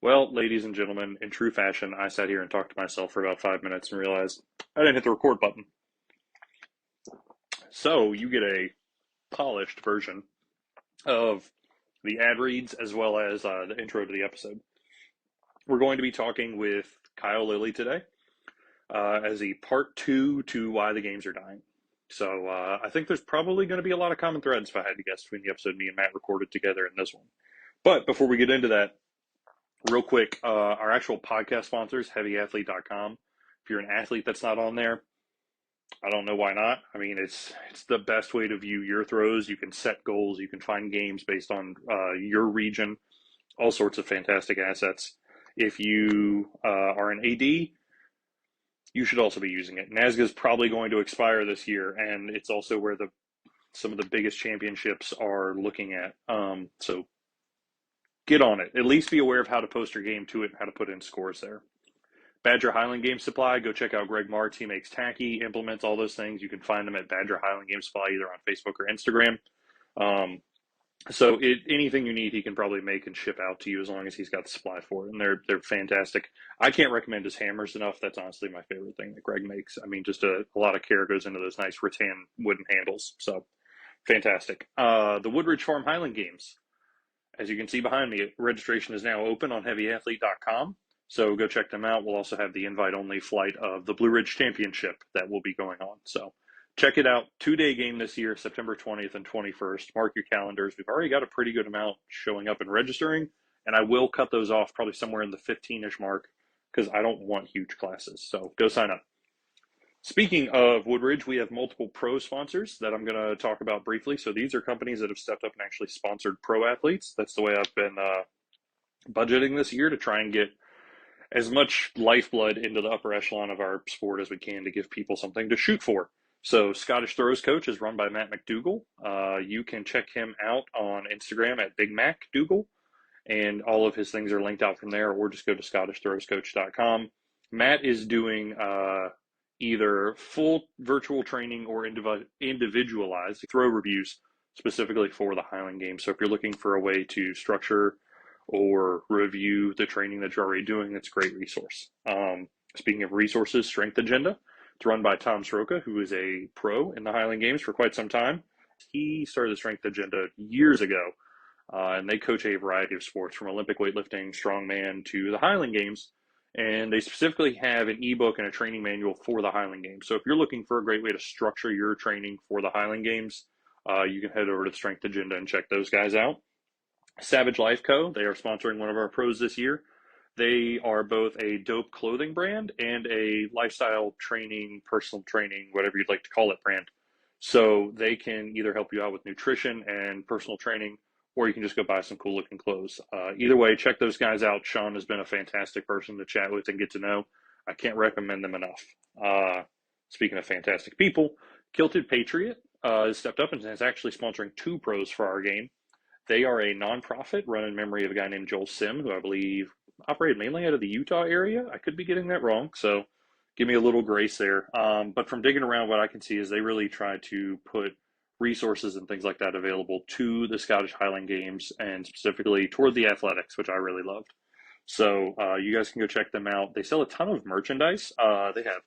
Well, ladies and gentlemen, in true fashion, I sat here and talked to myself for about 5 minutes and realized I didn't hit the record button. So you get a polished version of the ad reads as well as the intro to the episode. We're going to be talking with Kyle Lillie today as a part two to why the games are dying. So I think there's probably going to be a lot of common threads, if I had to guess, between the episode me and Matt recorded together and this one. But before we get into that, real quick, our actual podcast sponsors, heavyathlete.com. If you're an athlete that's not on there, I don't know why not. I mean, it's the best way to view your throws. You can set goals. You can find games based on your region. All sorts of fantastic assets. If you are an AD, you should also be using it. NASGA is probably going to expire this year, and it's also where some of the biggest championships are looking at. So get on it. At least be aware of how to post your game to it and how to put in scores there. Badger Highland Game Supply, go check out Greg Martz. He makes tacky, implements, all those things. You can find them at Badger Highland Game Supply either on Facebook or Instagram. So anything you need, he can probably make and ship out to you as long as he's got the supply for it. And they're fantastic. I can't recommend his hammers enough. That's honestly my favorite thing that Greg makes. I mean, just a lot of care goes into those nice rattan wooden handles. So fantastic. The Woodridge Farm Highland Games. As you can see behind me, registration is now open on heavyathlete.com. So go check them out. We'll also have the invite-only flight of the Blue Ridge Championship that will be going on. So check it out. 2-day game this year, September 20th and 21st. Mark your calendars. We've already got a pretty good amount showing up and registering, and I will cut those off probably somewhere in the 15-ish mark because I don't want huge classes. So go sign up. Speaking of Woodridge, we have multiple pro sponsors that I'm going to talk about briefly. So these are companies that have stepped up and actually sponsored pro athletes. That's the way I've been budgeting this year to try and get as much lifeblood into the upper echelon of our sport as we can to give people something to shoot for. So Scottish Throws Coach is run by Matt McDougall. You can check him out on Instagram at Big Mac Dougal, and all of his things are linked out from there, or just go to scottishthrowscoach.com. Matt is doing either full virtual training or individualized throw reviews specifically for the Highland Games. So if you're looking for a way to structure or review the training that you're already doing, it's a great resource. Speaking of resources, Strength Agenda. It's run by Tom Sroka, who is a pro in the Highland Games for quite some time. He started the Strength Agenda years ago, and they coach a variety of sports from Olympic weightlifting, strongman to the Highland Games. And they specifically have an ebook and a training manual for the Highland Games. So if you're looking for a great way to structure your training for the Highland Games, you can head over to the Strength Agenda and check those guys out. Savage Life Co., they are sponsoring one of our pros this year. They are both a dope clothing brand and a lifestyle training, personal training, whatever you'd like to call it, brand. So they can either help you out with nutrition and personal training, or you can just go buy some cool looking clothes. Either way, check those guys out. Sean has been a fantastic person to chat with and get to know. I can't recommend them enough. Speaking of fantastic people, Kilted Patriot has stepped up and is actually sponsoring 2 pros for our game. They are a nonprofit run in memory of a guy named Joel Sim, who I believe operated mainly out of the Utah area. I could be getting that wrong, so give me a little grace there. But from digging around, what I can see is they really try to put resources and things like that available to the Scottish Highland Games and specifically toward the athletics, which I really loved. So you guys can go check them out. They sell a ton of merchandise. They have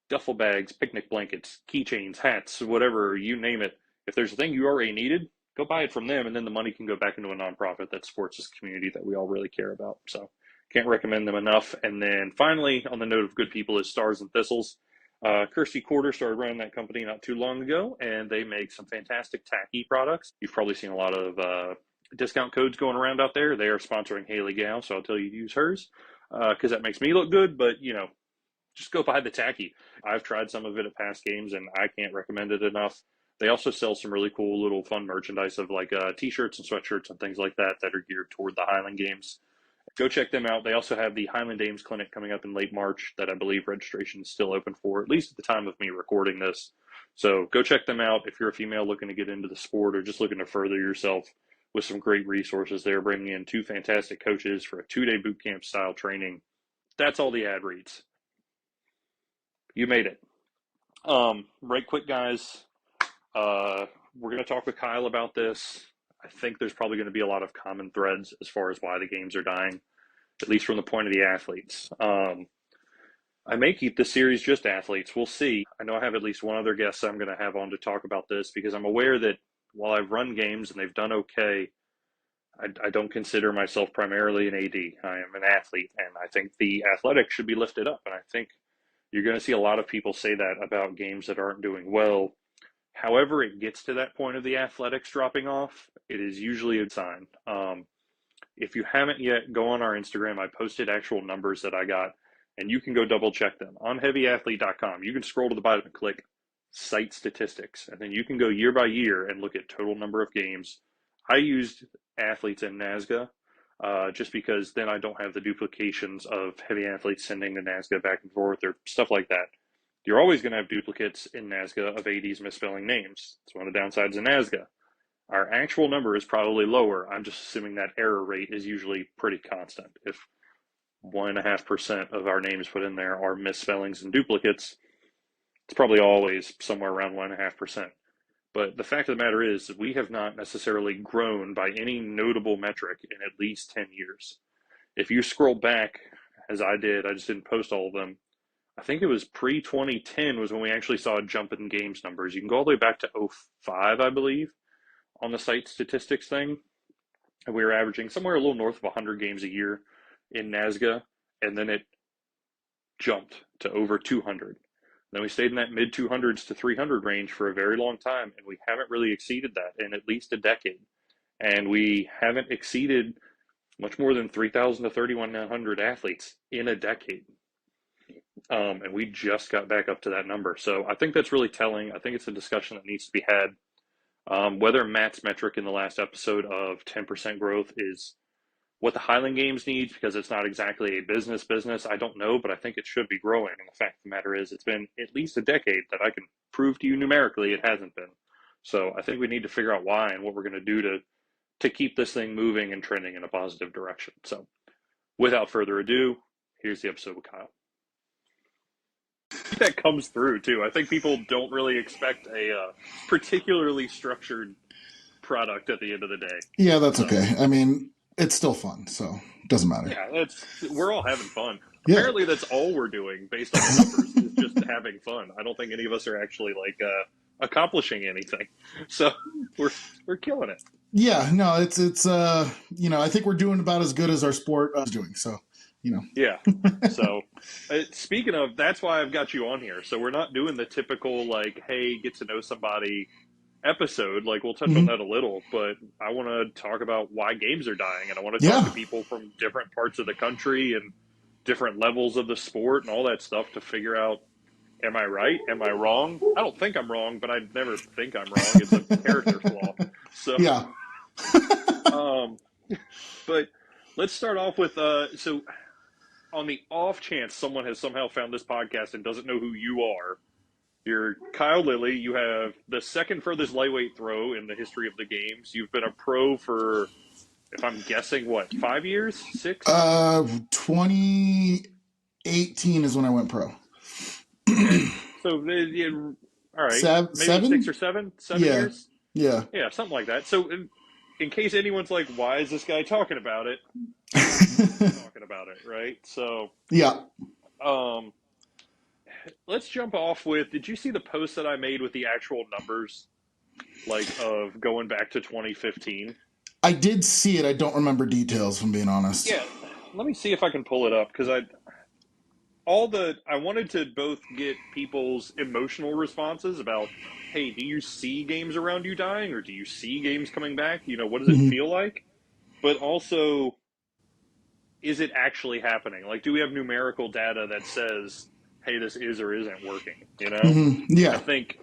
duffel bags, picnic blankets, keychains, hats, whatever, you name it. If there's a thing you already needed, go buy it from them, and then the money can go back into a nonprofit that supports this community that we all really care about. So can't recommend them enough. And then finally, on the note of good people, is Stars and Thistles. Kirsty Quarter started running that company not too long ago, and they make some fantastic tacky products. You've probably seen a lot of discount codes going around out there. They are sponsoring Haley Gal, so I'll tell you to use hers because that makes me look good, but just go buy the tacky. I've tried some of it at past games, and I can't recommend it enough. They also sell some really cool little fun merchandise of like t-shirts and sweatshirts and things like that that are geared toward the Highland Games. Go check them out. They also have the Highland Dames Clinic coming up in late March that I believe registration is still open for, at least at the time of me recording this. So go check them out if you're a female looking to get into the sport or just looking to further yourself with some great resources. They're bringing in 2 fantastic coaches for a 2-day boot camp style training. That's all the ad reads. You made it. Right quick, guys. We're going to talk with Kyle about this. I think there's probably going to be a lot of common threads as far as why the games are dying. at least from the point of the athletes. I may keep this series just athletes. We'll see. I know I have at least one other guest I'm going to have on to talk about this because I'm aware that while I've run games and they've done okay, I don't consider myself primarily an AD. I am an athlete, and I think the athletics should be lifted up. And I think you're going to see a lot of people say that about games that aren't doing well. However, it gets to that point of the athletics dropping off, it is usually a sign. If you haven't yet, go on our Instagram. I posted actual numbers that I got, and you can go double check them on heavyathlete.com. You can scroll to the bottom and click site statistics, and then you can go year by year and look at total number of games. I used athletes in NASGA just because then I don't have the duplications of heavy athletes sending to NASGA back and forth or stuff like that. You're always going to have duplicates in NASGA of ADs misspelling names. It's one of the downsides of NASGA. Our actual number is probably lower. I'm just assuming that error rate is usually pretty constant. If 1.5% of our names put in there are misspellings and duplicates, it's probably always somewhere around 1.5%. But the fact of the matter is that we have not necessarily grown by any notable metric in at least 10 years. If you scroll back, as I did, I just didn't post all of them. I think it was pre-2010 was when we actually saw a jump in games numbers. You can go all the way back to 05, I believe, on the site statistics thing. And we were averaging somewhere a little north of 100 games a year in NASGA, and then it jumped to over 200. Then we stayed in that mid 200s to 300 range for a very long time, and we haven't really exceeded that in at least a decade. And we haven't exceeded much more than 3,000 to 3,100 athletes in a decade. And we just got back up to that number. So I think that's really telling. I think it's a discussion that needs to be had. Whether Matt's metric in the last episode of 10% growth is what the Highland Games needs because it's not exactly a business, I don't know, but I think it should be growing. And the fact of the matter is it's been at least a decade that I can prove to you numerically it hasn't been. So I think we need to figure out why and what we're going to do to keep this thing moving and trending in a positive direction. So without further ado, here's the episode with Kyle. That comes through too. I think people don't really expect a particularly structured product at the end of the day. Yeah, that's okay. I mean, it's still fun, so it doesn't matter. Yeah, we're all having fun. Yeah. Apparently, that's all we're doing based on the numbers is just having fun. I don't think any of us are actually like accomplishing anything. So we're killing it. Yeah, no, it's I think we're doing about as good as our sport is doing. So. Yeah. So, speaking of, that's why I've got you on here. So we're not doing the typical like, hey, get to know somebody episode. Like we'll touch on that a little, but I want to talk about why games are dying, and I want to talk to people from different parts of the country and different levels of the sport and all that stuff to figure out, am I right? Am I wrong? I don't think I'm wrong, but I never think I'm wrong. It's a character flaw. So yeah. But let's start off with so. On the off chance someone has somehow found this podcast and doesn't know who you are, you're Kyle Lillie. You have the second furthest lightweight throw in the history of the games. You've been a pro for, if I'm guessing, what, 5 years? 6? 2018 is when I went pro. Okay. So, all right. Maybe 7? 6 or 7? 7 years? Yeah. Yeah, something like that. So, in case anyone's like, why is this guy talking about it? Talking about it, right? So yeah. Let's jump off with, did you see the post that I made with the actual numbers, like of going back to 2015? I did see it. I don't remember details, if I'm being honest. Yeah, let me see if I can pull it up because I wanted to both get people's emotional responses about, hey, do you see games around you dying or do you see games coming back? What does it feel like? But also, is it actually happening? Like, do we have numerical data that says, hey, this is or isn't working? Yeah. I think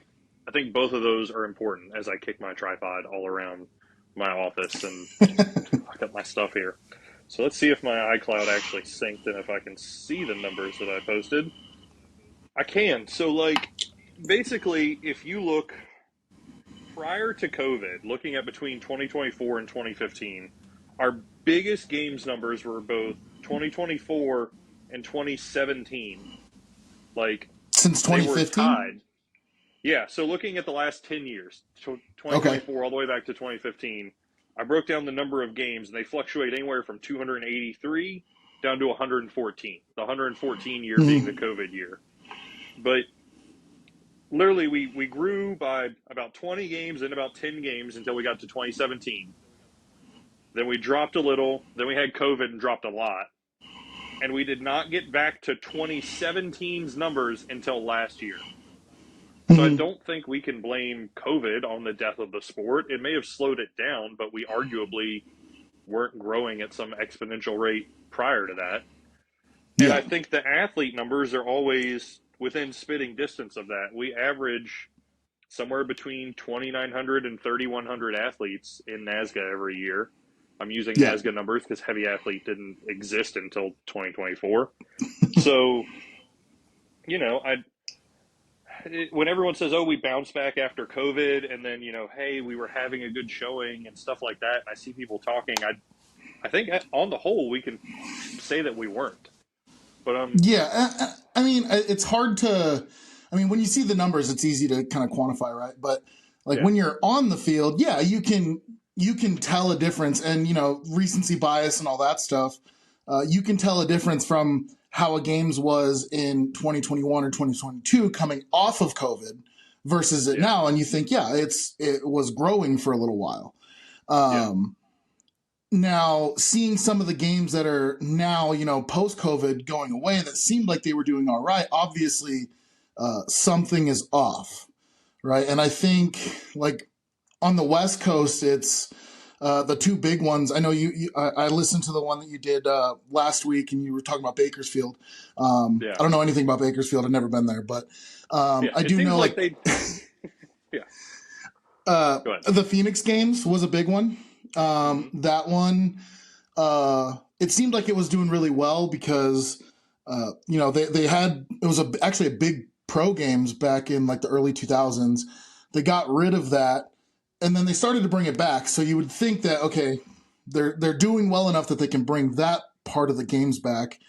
both of those are important as I kick my tripod all around my office and fuck up my stuff here. So let's see if my iCloud actually synced and if I can see the numbers that I posted. I can. So, like, basically, if you look prior to COVID, looking at between 2024 and 2015, our biggest games numbers were both 2024 and 2017. Like, since 2015? They were tied. Yeah, so looking at the last 10 years, 2024 all the way back to 2015, I broke down the number of games, and they fluctuate anywhere from 283 down to 114. The 114 year being the Mm-hmm. COVID year. But literally, we grew by about 20 games and about 10 games until we got to 2017. Then we dropped a little. Then we had COVID and dropped a lot. And we did not get back to 2017's numbers until last year. So I Mm-hmm. don't think we can blame COVID on the death of the sport. It may have slowed it down, but we arguably weren't growing at some exponential rate prior to that. And Yeah. I think the athlete numbers are always within spitting distance of that. We average somewhere between 2,900 and 3,100 athletes in NASGA every year. I'm using Yeah. NASGA numbers because heavy athlete didn't exist until 2024. So, I when everyone says, "Oh, we bounced back after COVID," and then "Hey, we were having a good showing" and stuff like that, and I see people talking. I think on the whole we can say that we weren't. But Yeah, I mean, it's hard to. I mean, when you see the numbers, it's easy to kind of quantify, right? But like yeah, when you're on the field, yeah, you can tell a difference, and recency bias and all that stuff. You can tell a difference from how a games was in 2021 or 2022 coming off of COVID versus it yeah, now, and you think, yeah, it was growing for a little while. yeah, Um, Now, seeing some of the games that are now, post COVID going away that seemed like they were doing all right, obviously something is off, right? And I think, like, on the West Coast, it's the two big ones. I know I listened to the one that you did last week, and you were talking about Bakersfield. yeah, I don't know anything about Bakersfield. I've never been there, but yeah. I It do seems know, like like, they. Yeah. Go ahead. the Phoenix games was a big one. Hmm. That one, it seemed like it was doing really well because, they had, it was actually a big pro games back in like the early 2000s. They got rid of that and then they started to bring it back. So you would think that, okay, they're doing well enough that they can bring that part of the games back.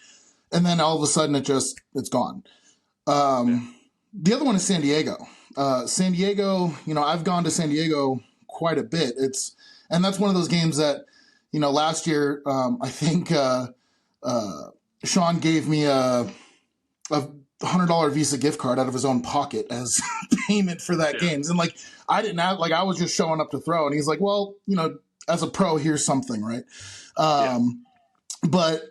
And then all of a sudden it's gone. Yeah, The other one is San Diego. San Diego, I've gone to San Diego quite a bit. And that's one of those games that, last year, I think uh, Sean gave me a $100 Visa gift card out of his own pocket as payment for that yeah, games. And like, I didn't have, like, I was just showing up to throw. And he's like, well, as a pro, here's something, right? yeah, Um, but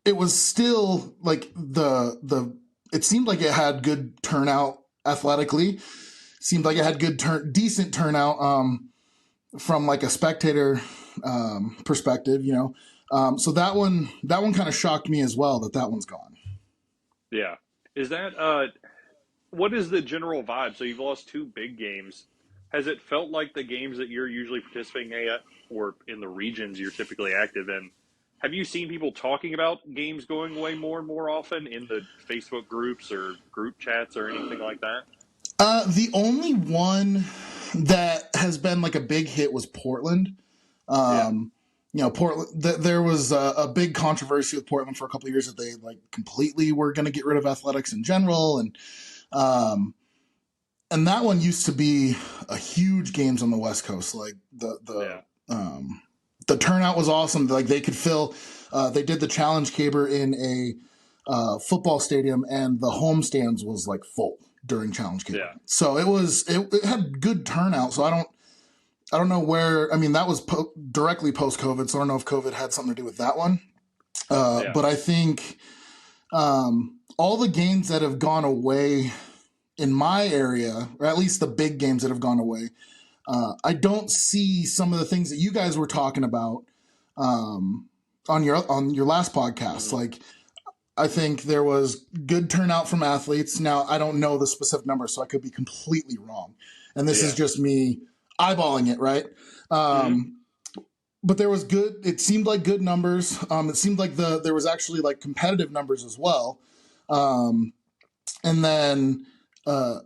it was still like it seemed like it had good turnout athletically. Seemed like it had decent turnout from like a spectator perspective, so that one kind of shocked me as well that one's gone. yeah. Is that what is the general vibe? So you've lost two big games. Has it felt like the games that you're usually participating at, or in the regions you're typically active in? Have you seen people talking about games going away more and more often in the Facebook groups or group chats or anything like that? The only one that has been like a big hit was Portland. Yeah, Um, Portland. There was a big controversy with Portland for a couple of years that they like completely were going to get rid of athletics in general, um, and that one used to be a huge games on the West Coast. Like yeah, the turnout was awesome. Like they could fill. They did the challenge caber in a football stadium, and the home stands was like full during challenge caber. yeah, So it had good turnout. So I don't know where. I mean, that was directly post COVID, so I don't know if COVID had something to do with that one. yeah. But I think all the games that have gone away in my area, or at least the big games that have gone away, I don't see some of the things that you guys were talking about on your last podcast. Hmm. Like, I think there was good turnout from athletes. Now, I don't know the specific numbers, so I could be completely wrong. And this is Yeah. just me eyeballing it, right? Hmm. Um, but there was good. It seemed like good numbers. It seemed like there was actually like competitive numbers as well. Um, and then uh,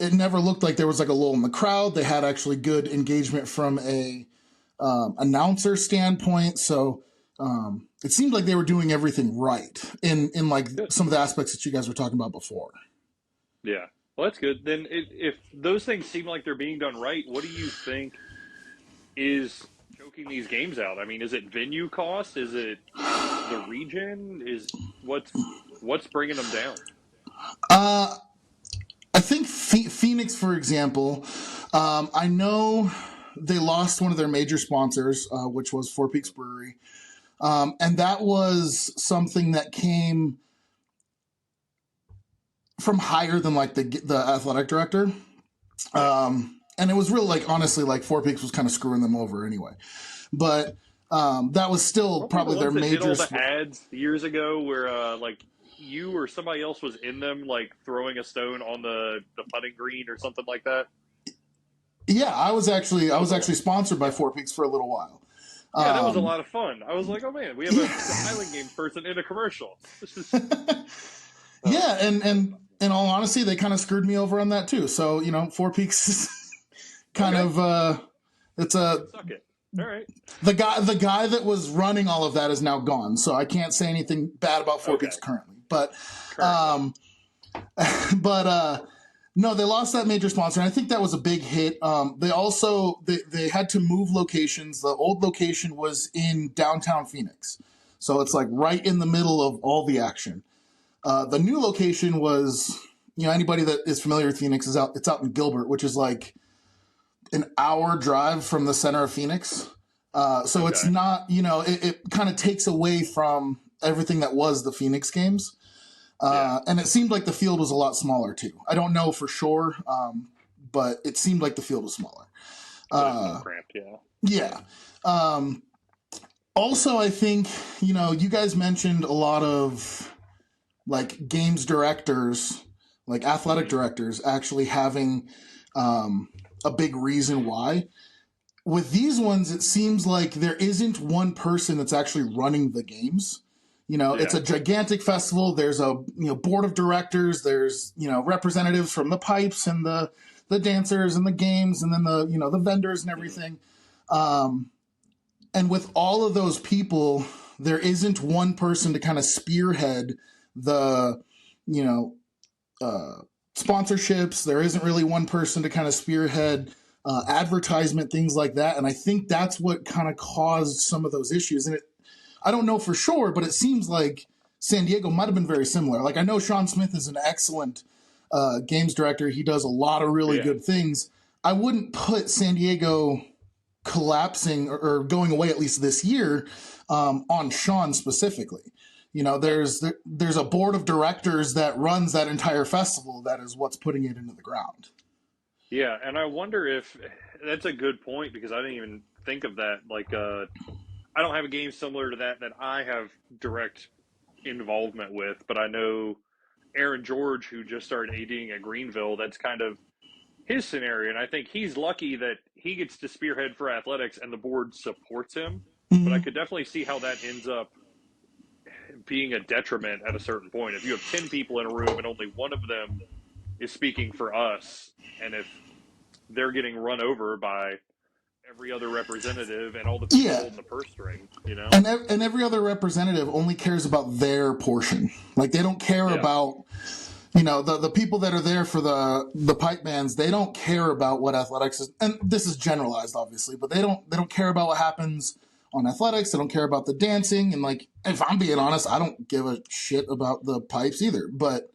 it never looked like there was like a lull in the crowd. They had actually good engagement from a announcer standpoint. So it seemed like they were doing everything right in like Good. some of the aspects that you guys were talking about before. Yeah. Well, that's good. Then, if those things seem like they're being done right, what do you think is choking these games out? I mean, is it venue cost? Is it the regen? Is what's bringing them down? Uh, I think Phoenix, for example, I know they lost one of their major sponsors, which was Four Peaks Brewery. And that was something that came from higher than like the athletic director. And it was really like, honestly, like Four Peaks was kind of screwing them over anyway. But that was still probably their That did major. all the ads years ago where like you or somebody else was in them, like throwing a stone on the putting green or something like that. Yeah, I was actually sponsored by Four Peaks for a little while. Yeah, that was a lot of fun. I was like, oh man, we have a Highland Games person in a commercial. This is Yeah, and in all honesty, they kind of screwed me over on that too. So Four Peaks is kind of it's a suck it. All right. The guy that was running all of that is now gone, so I can't say anything bad about Four Peaks currently. But no, they lost that major sponsor, and I think that was a big hit. They also they had to move locations. The old location was in downtown Phoenix, so it's like right in the middle of all the action. The new location was, anybody that is familiar with Phoenix it's out in Gilbert, which is like an hour drive from the center of Phoenix. So it's not, it kind of takes away from everything that was the Phoenix games. And it seemed like the field was a lot smaller too. I don't know for sure, but it seemed like the field was smaller. Cramped, yeah. Yeah. Also, I think, you guys mentioned a lot of like games directors, like athletic directors actually having a big reason why. With these ones, it seems like there isn't one person that's actually running the games. It's a gigantic festival. There's a board of directors. There's representatives from the pipes and the dancers and the games, and then the vendors and everything. And with all of those people, there isn't one person to kind of spearhead the sponsorships. There isn't really one person to kind of spearhead advertisement, things like that. And I think that's what kind of caused some of those issues. And I don't know for sure, but it seems like San Diego might have been very similar. Like, I know Sean Smith is an excellent games director. He does a lot of really good things. I wouldn't put San Diego collapsing or going away, at least this year, on Sean specifically. There's a board of directors that runs that entire festival. That is what's putting it into the ground. Yeah, and I wonder if that's a good point, because I didn't even think of that. Like, I don't have a game similar to that I have direct involvement with, but I know Aaron George, who just started ADing at Greenville, that's kind of his scenario. And I think he's lucky that he gets to spearhead for athletics and the board supports him. Mm-hmm. But I could definitely see how that ends up being a detriment at a certain point. If you have 10 people in a room and only one of them is speaking for us, and if they're getting run over by every other representative and all the people holding the purse string, and every other representative only cares about their portion. Like, they don't care about the people that are there for the pipe bands. They don't care about what athletics is, and this is generalized obviously, but they don't care about what happens on athletics. They don't care about the dancing. And like, if I'm being honest, I don't give a shit about the pipes either, but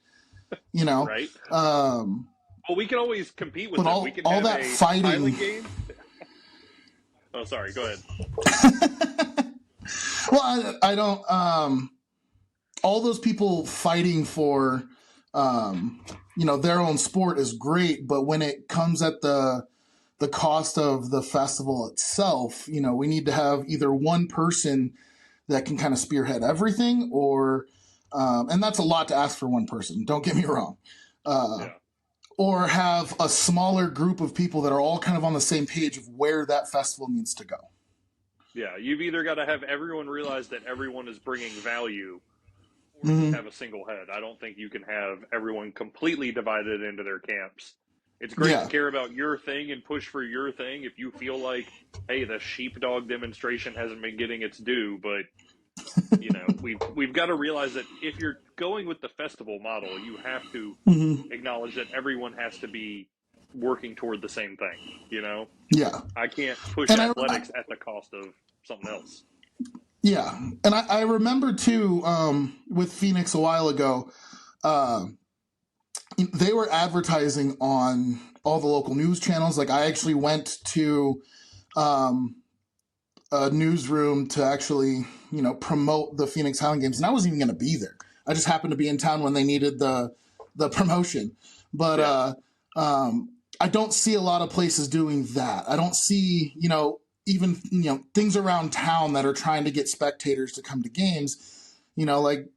right. Well, we can always compete with them. We can all have that a fighting game. Oh, sorry. Go ahead. Well, I don't. All those people fighting for, their own sport is great, but when it comes at the cost of the festival itself, we need to have either one person that can kind of spearhead everything, or, and that's a lot to ask for one person. Don't get me wrong. Or have a smaller group of people that are all kind of on the same page of where that festival needs to go. Yeah, you've either got to have everyone realize that everyone is bringing value, or just have a single head. I don't think you can have everyone completely divided into their camps. It's great to care about your thing and push for your thing if you feel like, hey, the sheepdog demonstration hasn't been getting its due, but we've got to realize that if you're going with the festival model, you have to acknowledge that everyone has to be working toward the same thing. Yeah, I can't push athletics at the cost of something else. Yeah, and I remember too with Phoenix a while ago, uh, they were advertising on all the local news channels. Like I actually went to um, a newsroom to actually promote the Phoenix Highland games, and I wasn't even going to be there. I just happened to be in town when they needed the promotion, but Yeah. I don't see a lot of places doing that. I don't see even things around town that are trying to get spectators to come to games. Like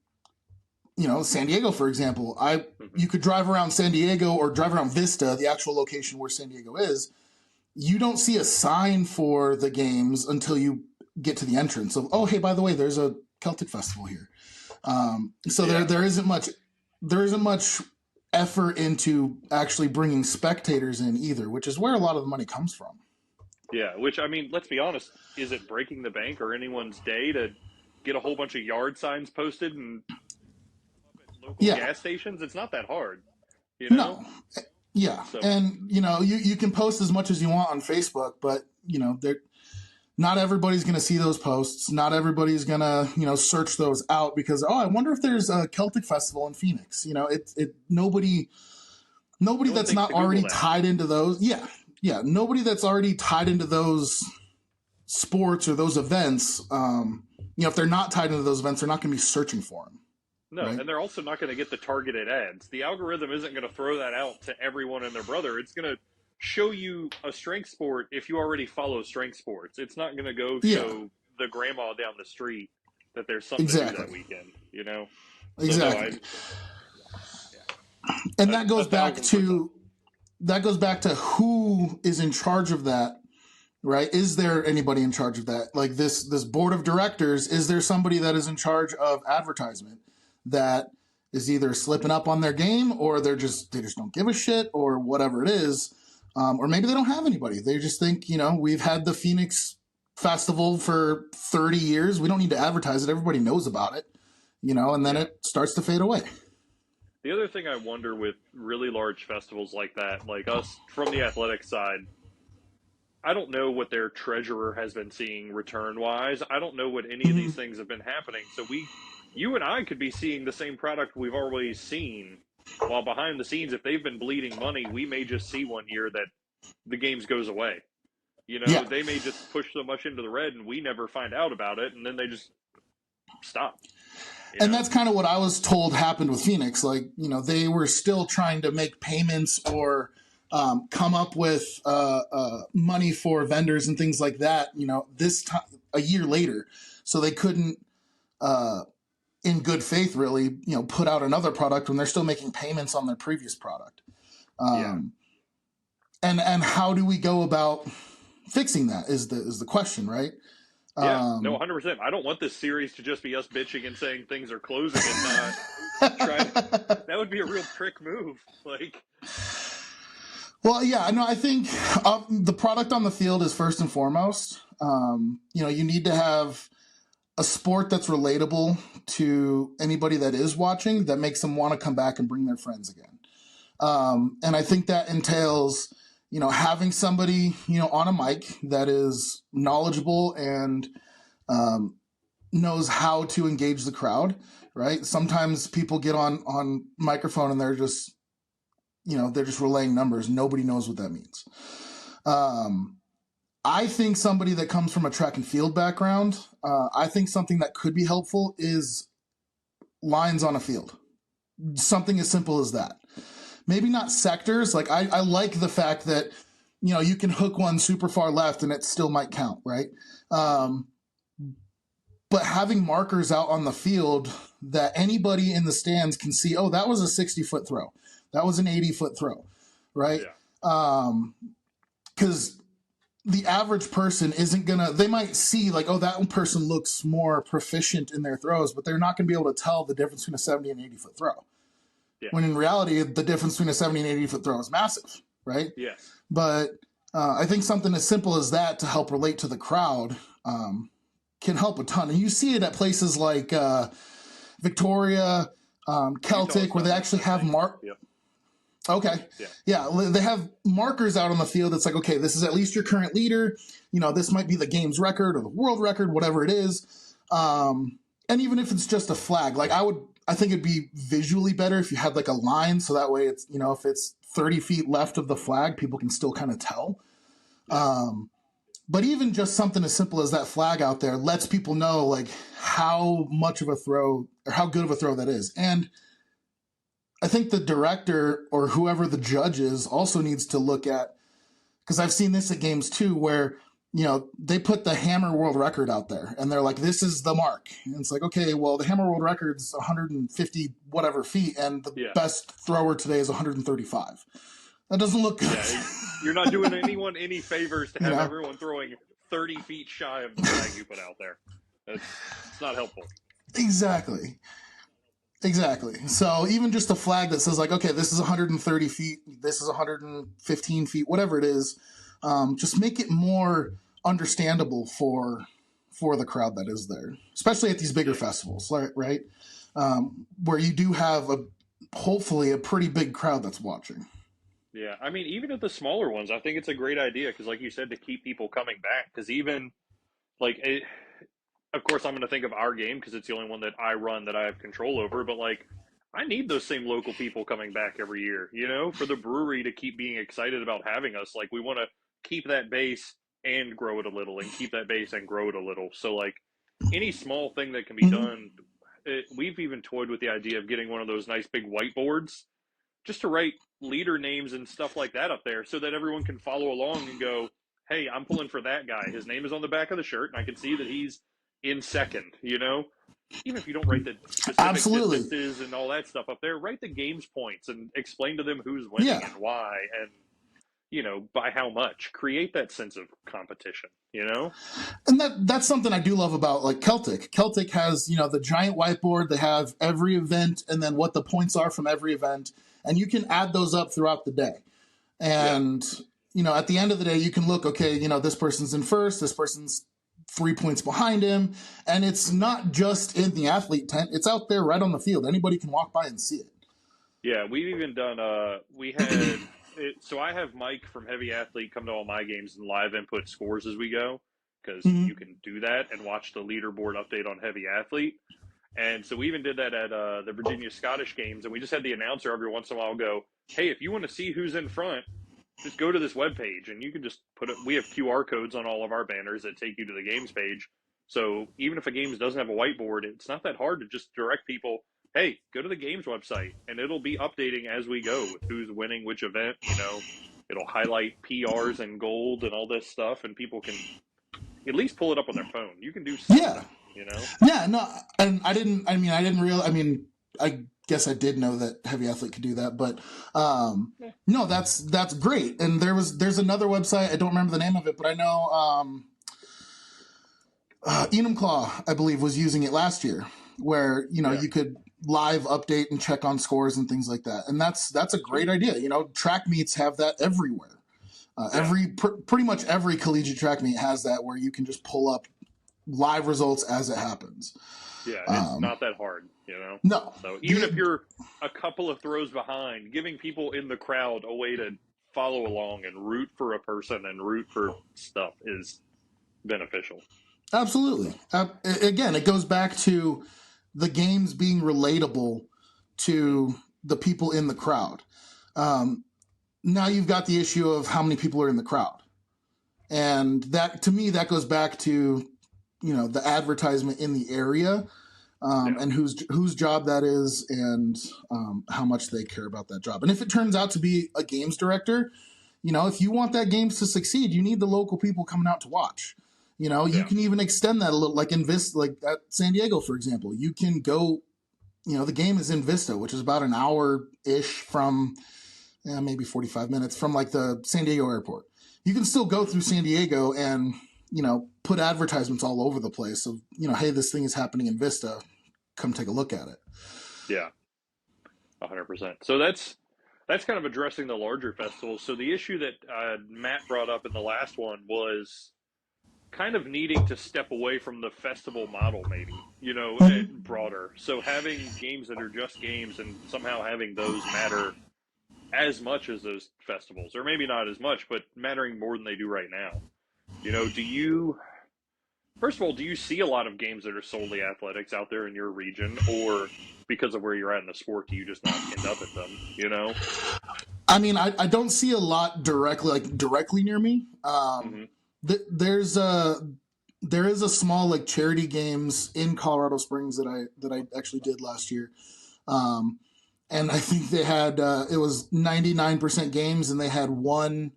San Diego, for example. Hmm. You could drive around San Diego or drive around Vista, the actual location where San Diego is. You don't see a sign for the games until you get to the entrance of, oh, hey, by the way, there's a Celtic festival here. So Yeah. there isn't much effort into actually bringing spectators in either, which is where a lot of the money comes from. Yeah. Which, I mean, let's be honest, is it breaking the bank or anyone's day to get a whole bunch of yard signs posted and up at local Yeah, gas stations? It's not that hard, you know? no, yeah, So, and you can post as much as you want on Facebook, but not everybody's going to see those posts. Not everybody's going to, search those out because, oh, I wonder if there's a Celtic festival in Phoenix. Nobody no one that's thinks not to Google already that. tied into those. Yeah. Yeah. Nobody that's already tied into those sports or those events. If they're not tied into those events, they're not going to be searching for them. No, Right. and they're also not going to get the targeted ads. The algorithm isn't going to throw that out to everyone and their brother. It's going to show you a strength sport if you already follow strength sports. It's not going to go Yeah. show the grandma down the street that there's something to do Exactly. that weekend, you know? So no, Exactly. And yeah, a thousand percent. that goes back to who is in charge of that, right? Is there anybody in charge of that? Like this board of directors, is there somebody that is in charge of advertisement that is either slipping up on their game or they just don't give a shit or whatever it is. Or maybe they don't have anybody. They just think, we've had the Phoenix festival for 30 years. We don't need to advertise it. Everybody knows about it, and then Yeah. it starts to fade away. The other thing I wonder with really large festivals like that, like us from the athletic side, I don't know what their treasurer has been seeing return wise. I don't know what any of these Mhm. things have been happening. So you and I could be seeing the same product we've always seen, while behind the scenes, if they've been bleeding money, we may just see one year that the games goes away. Yeah. They may just push so much into the red and we never find out about it, and then they just stop. You And know? that's kind of what I was told happened with Phoenix. Like, they were still trying to make payments or come up with money for vendors and things like that, this time a year later. So they couldn't, uh, in good faith, really, put out another product when they're still making payments on their previous product. Yeah. Um, and how do we go about fixing that is the question, right? Yeah. No, Um, 100%. I don't want this series to just be us bitching and saying things are closing and not try to. That would be a real prick move. Like, Well, yeah, no, I think the product on the field is first and foremost. You need to have a sport that's relatable to anybody that is watching that makes them want to come back and bring their friends again. And I think that entails, having somebody, on a mic that is knowledgeable and um, knows how to engage the crowd, right? Sometimes people get on microphone and they're just relaying numbers. Nobody knows what that means. Um, I think somebody that comes from a track and field background, I think something that could be helpful is lines on a field. Something as simple as that. Maybe not sectors. Like I like the fact that, you can hook one super far left and it still might count, right? Um, but having markers out on the field that anybody in the stands can see, oh, that was a 60-foot throw. That was an 80-foot throw, right? yeah. Because the average person isn't gonna, they might see like, oh, that person looks more proficient in their throws, but they're not gonna be able to tell the difference between a 70 and 80-foot throw. Yeah. When in reality, the difference between a 70 and 80-foot throw is massive, right? Yes. But I think something as simple as that to help relate to the crowd can help a ton. And you see it at places like Victoria, Utah's Celtic, where they done that, actually I have think. Yep. Okay. Yeah. Yeah, they have markers out on the field. It's like, okay, this is at least your current leader. This might be the game's record or the world record, whatever it is. And even if it's just a flag, like I think it'd be visually better if you had like a line, so that way it's, if it's 30 feet left of the flag, people can still kind of tell. Yeah. But even just something as simple as that flag out there lets people know like how much of a throw or how good of a throw that is. And I think the director or whoever the judge is also needs to look at, because I've seen this at games too, where they put the hammer world record out there and they're like, this is the mark. And it's like, okay, well, the hammer world record's 150 whatever feet, and the Yeah. best thrower today is 135. That doesn't look good. Yeah. You're not doing anyone any favors to you have know everyone throwing 30 feet shy of the flag you put out there. It's not helpful. Exactly. Exactly. So even just a flag that says like, okay, this is 130 feet, this is 115 feet, whatever it is, just make it more understandable for the crowd that is there, especially at these bigger festivals, right? Where you do have hopefully a pretty big crowd that's watching. Yeah. I mean, even at the smaller ones, I think it's a great idea because, like you said, to keep people coming back. Because even, like, of course, I'm going to think of our game because it's the only one that I run that I have control over. But like, I need those same local people coming back every year, for the brewery to keep being excited about having us. Like, we want to keep that base and grow it a little, and keep that base and grow it a little. So, like, any small thing that can be Mm-hmm. done, we've even toyed with the idea of getting one of those nice big whiteboards just to write leader names and stuff like that up there so that everyone can follow along and go, hey, I'm pulling for that guy. His name is on the back of the shirt, and I can see that he's in second. Even if you don't write the specific Absolutely. distances and all that stuff up there, write the game's points and explain to them who's winning Yeah. and why and, by how much. Create that sense of competition. And that's something I do love about like Celtic. Celtic has, the giant whiteboard. They have every event and then what the points are from every event. And you can add those up throughout the day. Yeah. And, at the end of the day, you can look, okay, this person's in first, this person's 3 points behind him. And it's not just in the athlete tent, it's out there right on the field. Anybody can walk by and see it. Yeah, we've even done. We had so I have Mike from Heavy Athlete come to all my games and live input scores as we go because you Mm-hmm. can do that and watch the leaderboard update on Heavy Athlete. And so we even did that at the Virginia Scottish games, and we just had the announcer every once in a while go, "Hey, if you want to see who's in front, just go to this webpage, and you can just put it." We have QR codes on all of our banners that take you to the games page. So even if a games doesn't have a whiteboard, it's not that hard to just direct people. Hey, go to the games website, and it'll be updating as we go with who's winning which event. It'll highlight PRs and gold and all this stuff, and people can at least pull it up on their phone. You can do something. Yeah. You know? Yeah. No, and I didn't realize, I guess I did know that Heavy Athlete could do that, but Yeah. no, that's great. And there's another website, I don't remember the name of it, but I know Enumclaw, I believe, was using it last year, where Yeah. you could live update and check on scores and things like that, and that's a great Sweet. idea. Track meets have that everywhere. Yeah. Pretty much every collegiate track meet has that, where you can just pull up live results as it happens. Yeah, and it's Um, not that hard. no, So even if the you're a couple of throws behind, giving people in the crowd a way to follow along and root for a person and root for stuff is beneficial. Absolutely. So Again, it goes back to the games being relatable mhm. to the people in the crowd. Um, Now you've got the issue of how many people are in the crowd, and that, to me, that goes back to the advertisement in the area, Yeah, and whose job that is, and how much they care about that job. And if it turns out to be a games director, if you want that games to succeed, you need the local people coming out to watch. You yeah, can even extend that a little, like in Vista, like at San Diego, for example. You can go, the game is in Vista, which is about an hour ish from, maybe 45 minutes from like the San Diego airport. You can still go hmm through San Diego and, put advertisements all over the place of, hey, this thing is happening in Vista. Come take a look at it. yeah, 100%. So that's kind of addressing the larger festivals. So the issue that Matt brought up in the last one was kind of needing to step away from the festival model, maybe, Mm-hmm. broader. So having games that are just games and somehow having those matter as much as those festivals, or maybe not as much, but mattering more than they do right now. Do you First of all, do you see a lot of games that are solely athletics out there in your region, or because of where you're at in the sport, do you just not end up at them? You know? I mean, I don't see a lot directly near me. Hmm. There's there is a small like charity games in Colorado Springs that I actually did last year. Um, and I think they had it was 99% games, and they had one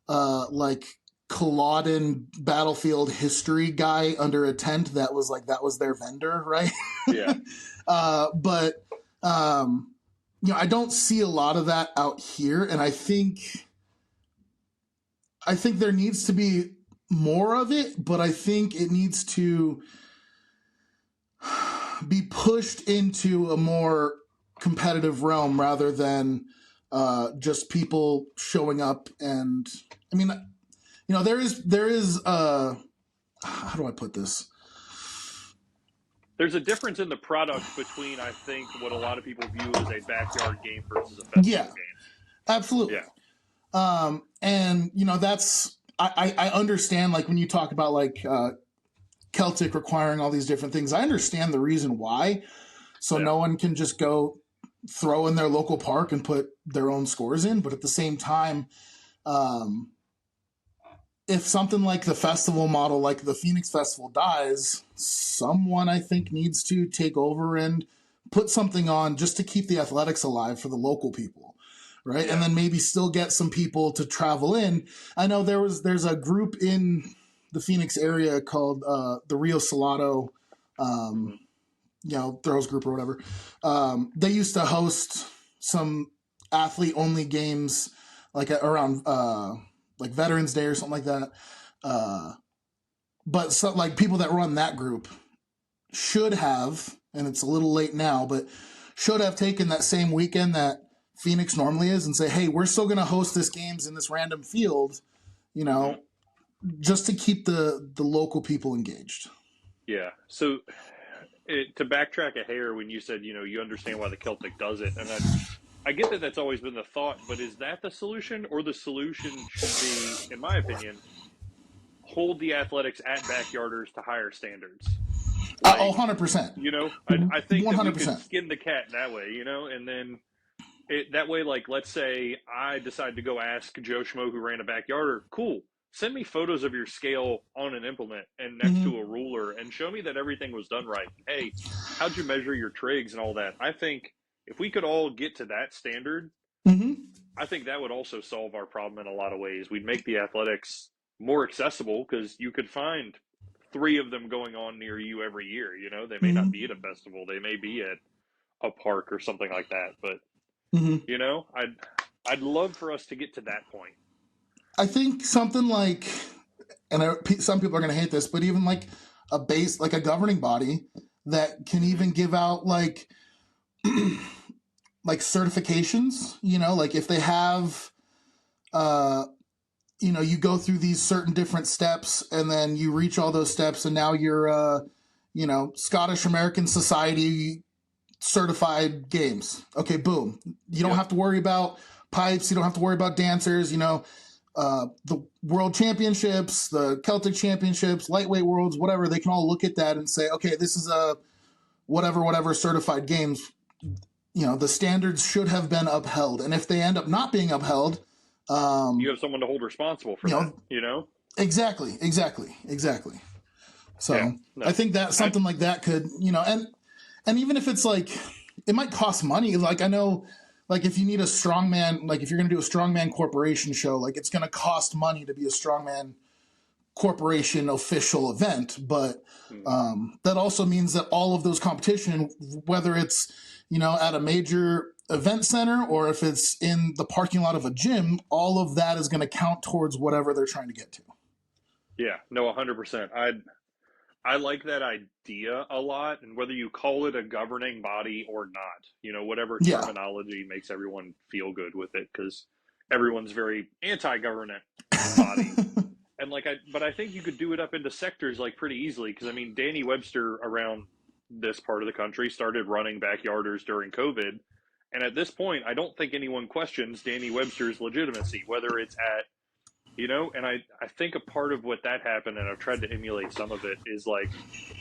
like Culloden battlefield history guy under a tent that was like that was their vendor, right? Yeah. But I don't see a lot of that out here, and I think there needs to be more of it, but I think it needs to be pushed into a more competitive realm rather than just people showing up. And I mean, there is how do I put this? There's a difference in the product between, I think, what a lot of people view as a backyard game versus a festival Yeah, game. absolutely. Yeah. And that's I understand like when you talk about like Celtic requiring all these different things. I understand the reason why, so Yeah. no one can just go throw in their local park and put their own scores in. But at the same time, um, if something like the festival model, like the Phoenix Festival, dies, someone I think needs to take over and put something on just to keep the athletics alive for the local people, right? And Yeah. then maybe still get some people to travel in. I know there's a group in the Phoenix area called the Rio Salado, Hmm. um, throws group or whatever. They used to host some athlete only games like around like Veterans Day or something like that. Uh, but so, like people that run that group should have, and it's a little late now, but should have taken that same weekend that Phoenix normally is and say, hey, we're still going to host this games in this random field, you Hmm. know, just to keep the local people engaged. Yeah. So to backtrack a hair, when you said, you understand why the Celtic does it, and I get that that's always been the thought, but is that the solution, or the solution should be, in my opinion, hold the athletics at backyarders to higher standards? Oh, Like, 100%. I think that we could 100%. skin the cat that way, and then that way, like, let's say I decide to go ask Joe Schmo who ran a backyarder, cool. Send me photos of your scale on an implement and next to Mm-hmm. a ruler and show me that everything was done right. Hey, how'd you measure your trigs and all that? I think if we could all get to that standard, Mm-hmm. I think that would also solve our problem in a lot of ways. We'd make the athletics more accessible because you could find three of them going on near you every year. They may not be Mm-hmm. at a festival, they may be at a park or something like that. But Mm-hmm. I'd love for us to get to that point. I think something like, and some people are going to hate this, but even like a base, like a governing body that can Hmm. even give out like like certifications. Like if they have, uh, you go through these certain different steps, and then you reach all those steps, and now you're, Scottish American Society certified games. Okay, boom. You don't Yep. have to worry about pipes. You don't have to worry about dancers. The World Championships, the Celtic Championships, Lightweight Worlds, whatever. They can all look at that and say, okay, this is a whatever certified games. The standards should have been upheld, and if they end up not being upheld, You um, have someone to hold responsible for you that, know, you know? exactly. Yeah. So I No. think that I something like that could, and even if it's like, it might cost money. Like I know, like if you need a strongman, like if you're going to do a strongman corporation show, like it's going to cost money to be a strongman corporation official event. But mm, that also means that all of those competition, whether it's at a major event center or if it's in the parking lot of a gym, all of that is going to count towards whatever they're trying to get to. yeah, no, 100%. I like that idea a lot, and whether you call it a governing body or not, whatever Yeah. terminology makes everyone feel good with it, because everyone's very anti-government body. And but I think you could do it up into sectors like pretty easily, because I mean, Danny Webster around this part of the country started running backyarders during COVID, and at this point, I don't think anyone questions Danny Webster's legitimacy, whether it's at And I think a part of what that happened, and I've tried to emulate some of it, is like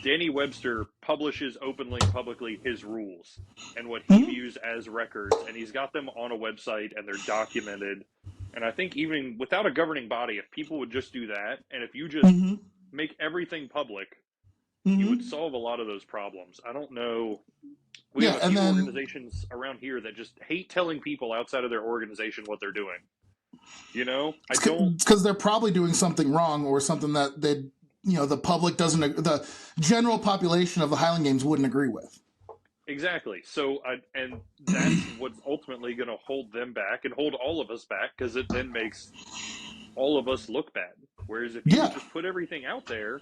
Danny Webster publishes openly and publicly his rules and what he Mm-hmm. views as records, and he's got them on a website and they're documented. And I think even without a governing body, if people would just do that, and if you just Mm-hmm. make everything public, you would Mm-hmm. solve a lot of those problems. I don't know. We have Yeah, a and few then organizations around here that just hate telling people outside of their organization what they're doing. I it's don't. because they're probably doing something wrong or something that they, the public doesn't, the general population of the Highland Games wouldn't agree with. Exactly. And that's what's ultimately going to hold them back and hold all of us back because it then makes all of us look bad. Whereas if you would Yeah, just put everything out there,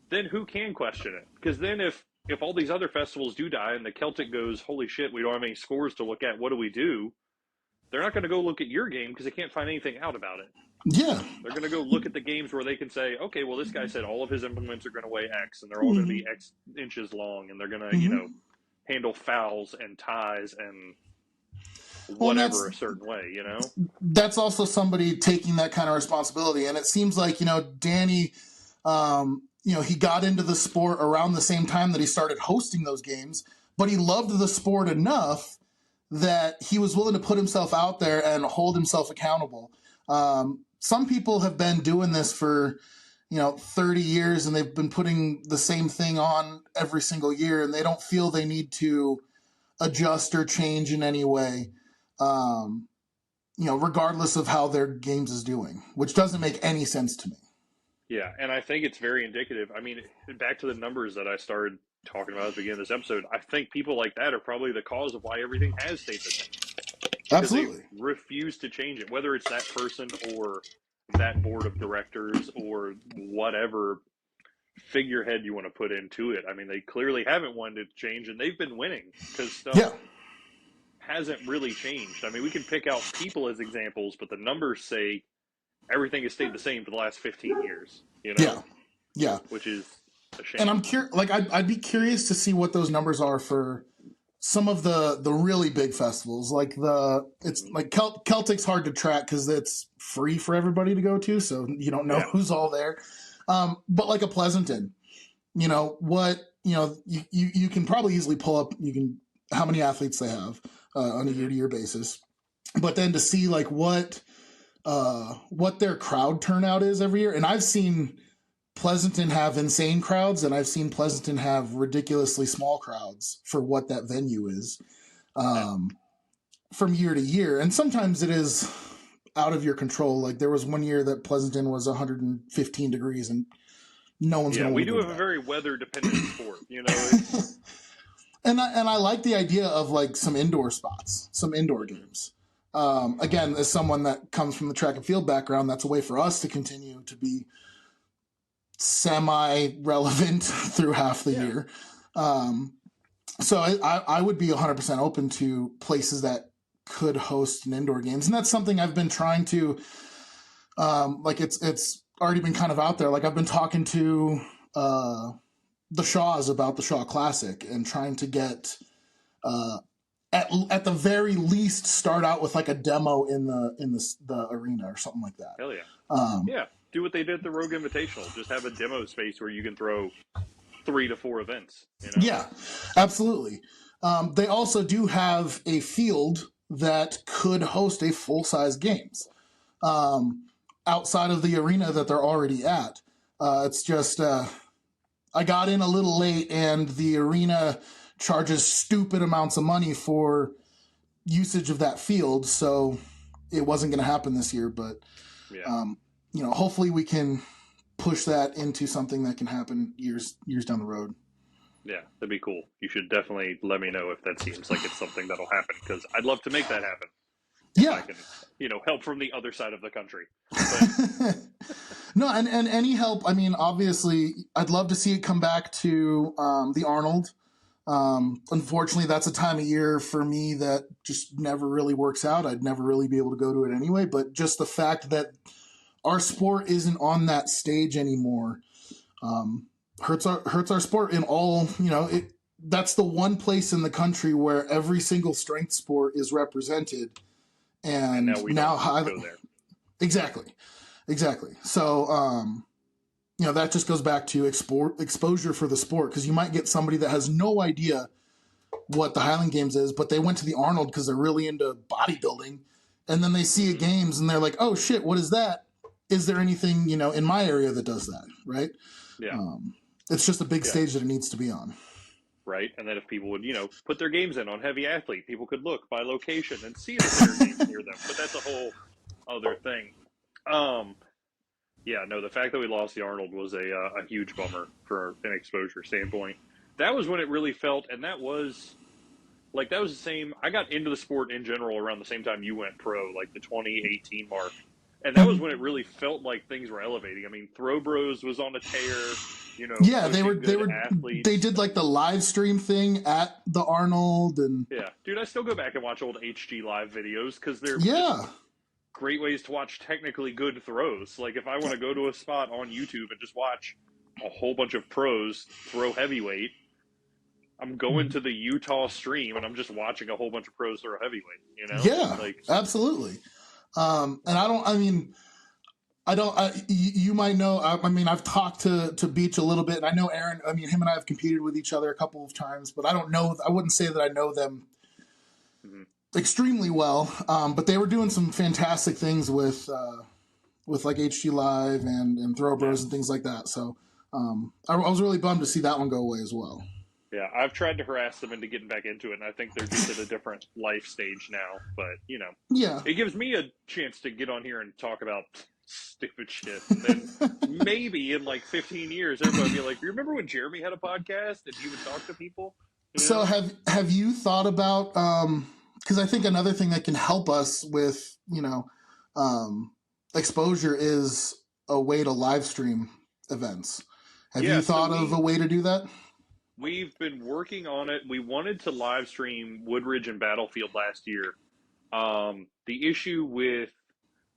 then who can question it? Because then if all these other festivals do die and the Celtic goes, holy shit, we don't have any scores to look at. What do we do? They're not going to go look at your game because they can't find anything out about it. yeah. They're going to go look at the games where they can say, okay, well, this guy said all of his implements are going to weigh X and they're all going to Mm-hmm. be X inches long and they're going to, Mm-hmm. handle fouls and ties and Well, and whatever a certain way. that's also somebody taking that kind of responsibility. And it seems like, Danny, he got into the sport around the same time that he started hosting those games, but he loved the sport enough that he was willing to put himself out there and hold himself accountable. Some people have been doing this for, 30 years and they've been putting the same thing on every single year and they don't feel they need to adjust or change in any way. Um, regardless of how their games is doing, which doesn't make any sense to me. Yeah, and I think it's very indicative. I mean, back to the numbers that I started talking about at the beginning of this episode, I think people like that are probably the cause of why everything has stayed the same because they Absolutely. refuse to change it, whether it's that person or that board of directors or whatever figurehead you want to put into it. I mean, they clearly haven't wanted to change and they've been winning because stuff Yeah. hasn't really changed. I mean, we can pick out people as examples, but the numbers say everything has stayed the same for the last 15 years, Yeah. Yeah. which is a And shame. I'm curious, like, I'd be curious to see what those numbers are for some of the really big festivals. Like it's Mm-hmm. like Celtic's hard to track because it's free for everybody to go to. So you don't know Yeah. who's all there. But like a Pleasanton, you can probably easily pull up, how many athletes they have on a Mm-hmm. year to year basis. But then to see like what their crowd turnout is every year. And I've seen Pleasanton have insane crowds, and I've seen Pleasanton have ridiculously small crowds for what that venue is Yeah. from year to year. And sometimes it is out of your control. Like there was one year that Pleasanton was 115 degrees, and no one's going Yeah. to We want to do go have a very weather dependent sport. to that. It's. And I like the idea of like some indoor spots, some indoor Mm-hmm. games. Again, as someone that comes from the track and field background, that's a way for us to continue to be semi-relevant through half the Yeah. year. So I would be 100% open to places that could host an indoor games, and that's something I've been trying to. Like it's already been kind of out there. Like I've been talking to the Shaws about the Shaw Classic and trying to get at the very least start out with like a demo in the arena or something like that. Hell yeah. Um, Yeah. Do what they did at the Rogue Invitational. Just have a demo space where you can throw 3 to 4 events. yeah, absolutely. They also do have a field that could host a full size games outside of the arena that they're already at. It's just I got in a little late, and the arena charges stupid amounts of money for usage of that field, so it wasn't going to happen this year. But Yeah. hopefully we can push that into something that can happen years down the road. Yeah. That'd be cool. You should definitely let me know if that seems like it's something that'll happen because I'd love to make that happen if I Yeah. can, help from the other side of the country. But No, and any help. I mean, obviously, I'd love to see it come back to the Arnold. Unfortunately, that's a time of year for me that just never really works out. I'd never really be able to go to it anyway. But just the fact that our sport isn't on that stage anymore hurts our sport in all. That's the one place in the country where every single strength sport is represented, and and now we don't now go there. exactly. Exactly. So, that just goes back to exposure for the sport, because you might get somebody that has no idea what the Highland Games is, but they went to the Arnold because they're really into bodybuilding, and then they see a games and they're like, "Oh shit, what is that? Is there anything in my area that does that?" Right? Yeah. It's just a big Yeah. stage that it needs to be on. Right. And then if people would, put their games in on Heavy Athlete, people could look by location and see if there are games near them. But that's a whole other thing. Yeah, no, the fact that we lost the Arnold was a huge bummer for an exposure standpoint. That was when it really felt, and that was the same. I got into the sport in general around the same time you went pro, like the 2018 mark. And that was when it really felt like things were elevating. I mean, Throw Bros was on a tear, Yeah, pushing good athletes. they did like the live stream thing at the Arnold, and Yeah, dude, I still go back and watch old HG live videos because they're just yeah, great ways to watch technically good throws. Like if I want to go to a spot on YouTube and just watch a whole bunch of pros throw heavyweight, I'm going to the Utah stream and I'm just watching a whole bunch of pros throw heavyweight. yeah, Like absolutely. And you might know, I've talked to Beach a little bit, and I know Aaron. I mean, him and I have competed with each other a couple of times, but I wouldn't say that I know them extremely well. But they were doing some fantastic things with like HG Live and Throw Bros and things like that. So I was really bummed to see that one go away as well. Yeah, I've tried to harass them into getting back into it, and I think they're just at a different life stage now. But, Yeah. it gives me a chance to get on here and talk about stupid shit. And then maybe in like 15 years, everybody will be like, you remember when Jeremy had a podcast and he would talk to people? So have you thought about, because I think another thing that can help us with, exposure is a way to live stream events. Have you thought of a way to do that? We've been working on it. We wanted to live stream Woodridge and Battlefield last year. The issue with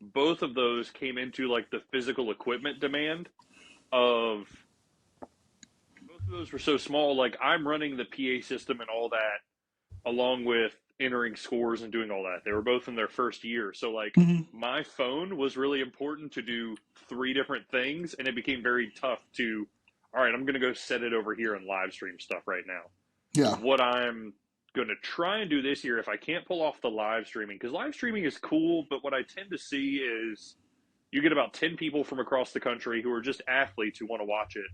both of those came into like the physical equipment demand of both of those were so small. Like I'm running the PA system and all that along with entering scores and doing all that. They were both in their first year. So like my phone was really important to do 3 different things, and it became very tough to, all right, I'm going to go set it over here and live stream stuff right now. Yeah. What I'm going to try and do this year, if I can't pull off the live streaming, because live streaming is cool, but what I tend to see is you get about 10 people from across the country who are just athletes who want to watch it.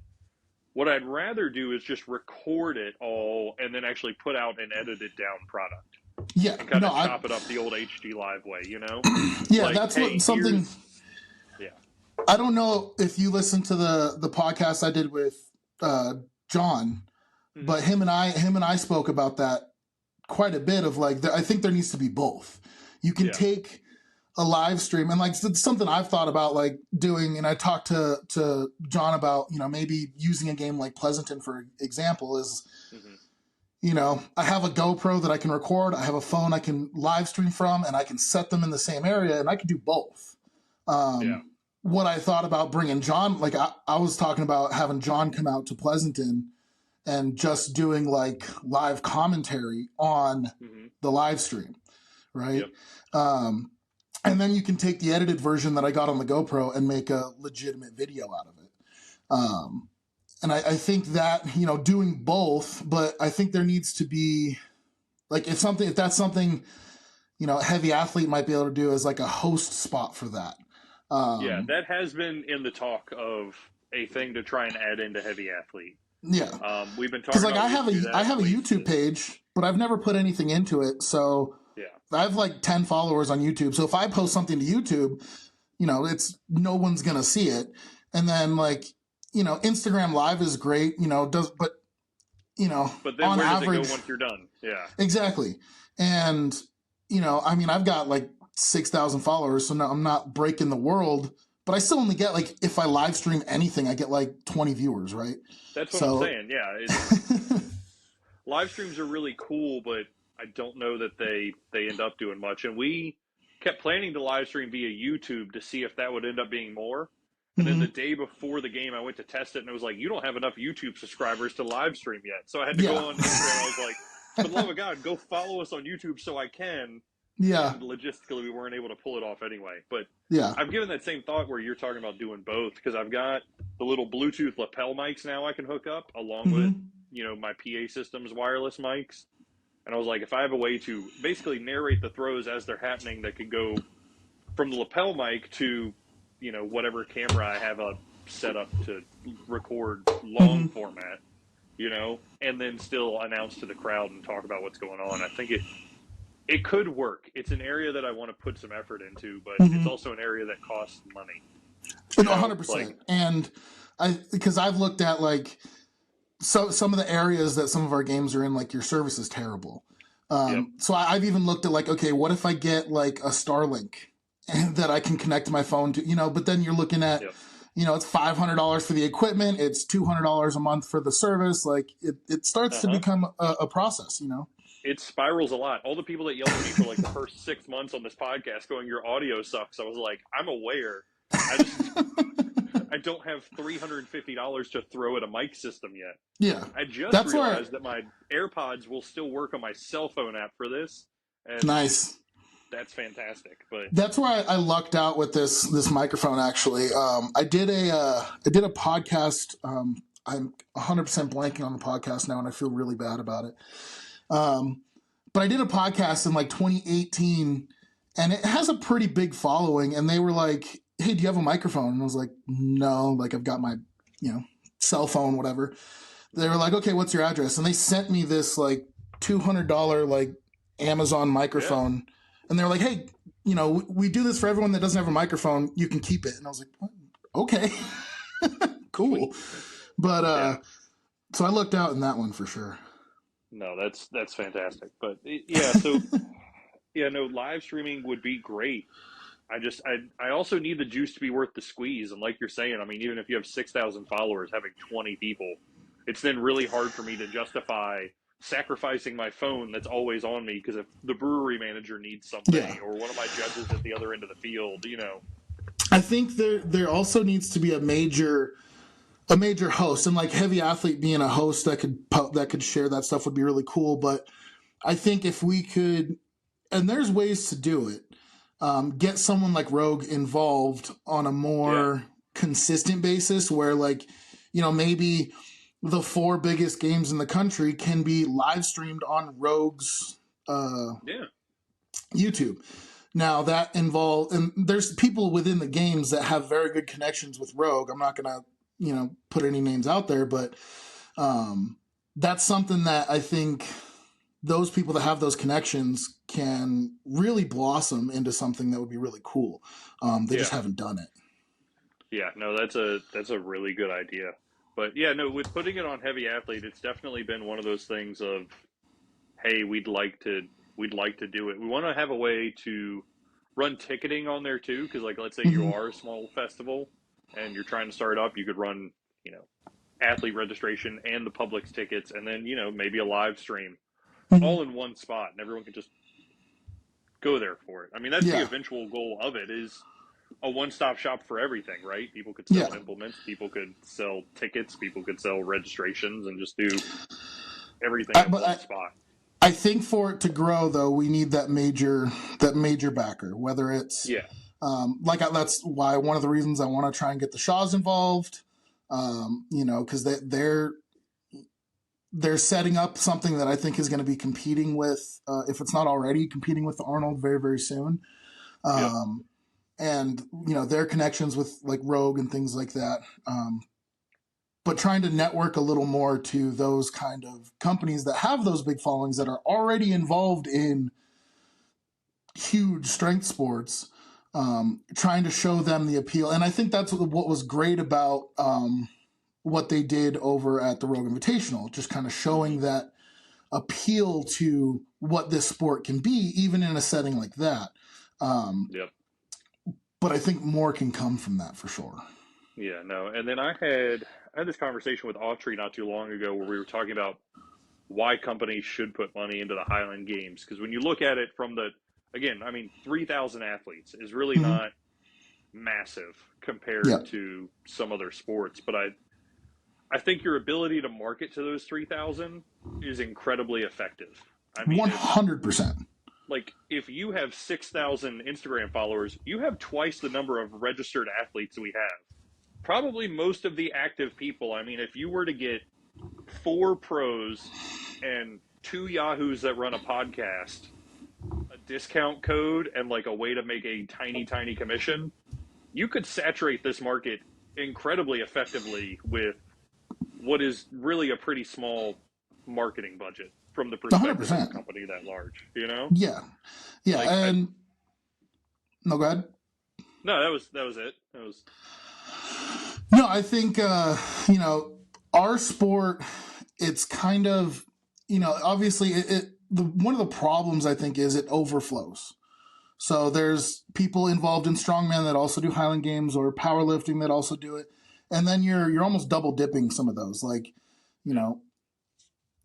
What I'd rather do is just record it all and then actually put out an edited down product. Yeah. And kind of chop it up the old HG Live way, Yeah, like, that's something. Yeah. I don't know if you listened to the podcast I did with John, but him and I spoke about that quite a bit. Of like, I think there needs to be both. You can take a live stream, and like it's something I've thought about like doing, and I talked to John about maybe using a game like Pleasanton for example is. I have a GoPro that I can record. I have a phone I can live stream from, and I can set them in the same area, and I can do both. What I thought about bringing John, like I was talking about having John come out to Pleasanton and just doing like live commentary on the live stream, right? Yep. And then you can take the edited version that I got on the GoPro and make a legitimate video out of it. And I think that, doing both, but I think there needs to be like, if that's something, Heavy Athlete might be able to do as like a host spot for that. That has been in the talk of a thing to try and add into Heavy Athlete. Yeah. We've been talking about I have a YouTube page, but I've never put anything into it. So I have like 10 followers on YouTube. So if I post something to YouTube, it's no one's going to see it. And then like, Instagram Live is great, but then on where average, does it go once you're done? Yeah, exactly. And, I've got like 6,000 followers, so now I'm not breaking the world, but I still only get like, if I live stream anything, I get like 20 viewers, right? That's what I'm saying. Yeah. Live streams are really cool, but I don't know that they end up doing much. And we kept planning to live stream via YouTube to see if that would end up being more. And then the day before the game, I went to test it, and it was like, you don't have enough YouTube subscribers to live stream yet. So I had to go on Instagram. I was like, for the love of God, go follow us on YouTube so I can. Yeah. and logistically we weren't able to pull it off anyway. But Yeah. I've given that same thought where you're talking about doing both, because I've got the little Bluetooth lapel mics now I can hook up along with, Hmm. my PA system's wireless mics. And I was like, if I have a way to basically narrate the throws as they're happening, that could go from the lapel mic to, whatever camera I have set up to record long Hmm. format, and then still announce to the crowd and talk about what's going on. I think it could work. It's an area that I want to put some effort into, but it's Hmm. also an area that costs money. 100%. Like, And because I've looked at like some of the areas that some of our games are in, like your service is terrible. yep, So I've even looked at like, okay, what if I get like a Starlink that I can connect my phone to, but then you're looking at, yep, it's $500 for the equipment. It's $200 a month for the service. Like it starts uh to huh. become a process. It spirals a lot. All the people that yelled at me for like the first 6 months on this podcast, going, "Your audio sucks," I was like, I'm aware. I just I don't have $350 to throw at a mic system yet. Yeah. I just That's where, realized that my AirPods will still work on my cell phone app for this, and nice. that's fantastic. But That's where I lucked out with this microphone. Actually, I did a podcast. I'm 100% blanking on the podcast now, and I feel really bad about it. Um, but I did a podcast in like 2018, and it has a pretty big following. And they were like, "Hey, do you have a microphone?" And I was like, "No, like I've got my cell phone, whatever." They were like, "Okay, what's your address?" And they sent me this like $200 like Amazon yeah, microphone, and they're like, "Hey, we do this for everyone that doesn't have a microphone. You can keep it." And I was like, "Okay, sweet. cool." But Yeah, so I looked out in that one for sure. no, that's fantastic. But yeah, so yeah, no, live streaming would be great. I also need the juice to be worth the squeeze. And like you're saying, I mean, even if you have 6,000 followers, having 20 people, it's then really hard for me to justify sacrificing my phone that's always on me, because if the brewery manager needs Yeah, something, or one of my judges at the other end of the field, I think there also needs to be a major host, and like Heavy Athlete being a host that could share that stuff would be really cool. But I think if we could, and there's ways to do it, get someone like Rogue involved on a yeah, more consistent basis, where like maybe the four biggest games in the country can be live streamed on Rogue's uh, yeah, YouTube. Now that involve and there's people within the games that have very good connections with Rogue. I'm not gonna put any names out there, but um, that's something that I think those people that have those connections can really blossom into something that would be really cool. They yeah, just haven't done it. yeah. No, that's a really good idea. But yeah, no, with putting it on Heavy Athlete, it's definitely been one of those things of, hey, we'd like to do it. We want to have a way to run ticketing on there too, because like, let's say you Hmm. are a small festival and you're trying to start up, you could run, athlete registration and the public's tickets, and then maybe a live stream Hmm. all in one spot, and everyone can just go there for it. I mean, that's the Yeah, eventual goal of it, is a one-stop shop for everything, right? People could yeah. sell implements, people could sell tickets, people could sell registrations, and just do everything in But one spot. I think for it to grow, though, we need that major backer. Whether it's Yeah, that's why one of the reasons I want to try and get the Shaws involved. Because they're setting up something that I think is going to be competing with, if it's not already competing with the Arnold very very soon. yep, Um, and their connections with like Rogue and things like that. But trying to network a little more to those kind of companies that have those big followings that are already involved in huge strength sports, trying to show them the appeal. And I think that's what was great about what they did over at the Rogue Invitational, just kind of hmm, showing that appeal to what this sport can be, even in a setting like that. Um, yep. but I think more can come from that for sure. Yeah, no. And then I had this conversation with Autry not too long ago, where we were talking about why companies should put money into the Highland Games. Because when you look at it from again, I mean, 3,000 athletes is really Mm-hmm. not massive Yeah, compared to some other sports. But I think your ability to market to those 3,000 is incredibly effective. I mean, it's 100%. like if you have 6,000 Instagram followers, you have twice the number of registered athletes we have. Probably most of the active people. I mean, if you were to get 4 pros and 2 yahoos that run a podcast, a discount code, and like a way to make a tiny, tiny commission, you could saturate this market incredibly effectively with what is really a pretty small marketing budget from the perspective of a 100%. company that large, you know? Yeah. Yeah. Like And no, go ahead. no, that was it. That was No, I think, our sport, it's kind of, obviously one of the problems I think is it overflows. So there's people involved in strongman that also do Highland Games or powerlifting that also do it. And then you're almost double dipping some of those. Like, you know,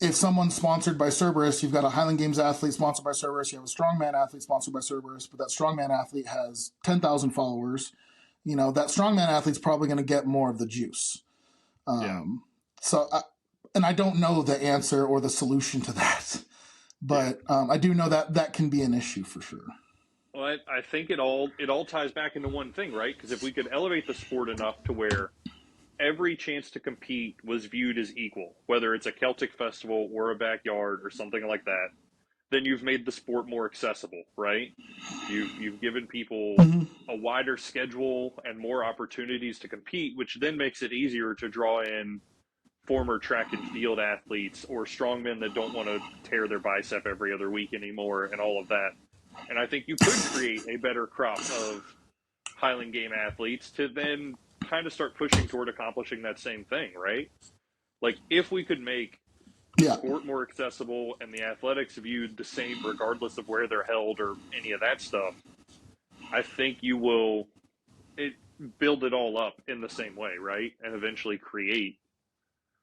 if someone's sponsored by Cerberus, you've got a Highland Games athlete sponsored by Cerberus, you have a strongman athlete sponsored by Cerberus, but that strongman athlete has 10,000 followers. That strongman athlete's probably going to get more of the juice. yeah. And I don't know the answer or the solution to that, but I do know that can be an issue for sure. Well, I think it all ties back into one thing, right? Because if we could elevate the sport enough to where every chance to compete was viewed as equal, whether it's a Celtic festival or a backyard or something like that, then you've made the sport more accessible, right? You've given people Mm-hmm. a wider schedule and more opportunities to compete, which then makes it easier to draw in former track and field athletes or strongmen that don't want to tear their bicep every other week anymore and all of that. And I think you could create a better crop of Highland Game athletes to then kind of start pushing toward accomplishing that same thing, right? Like if we could make the Yeah. sport more accessible and the athletics viewed the same regardless of where they're held or any of that stuff, I think you will build it all up in the same way, right? And eventually create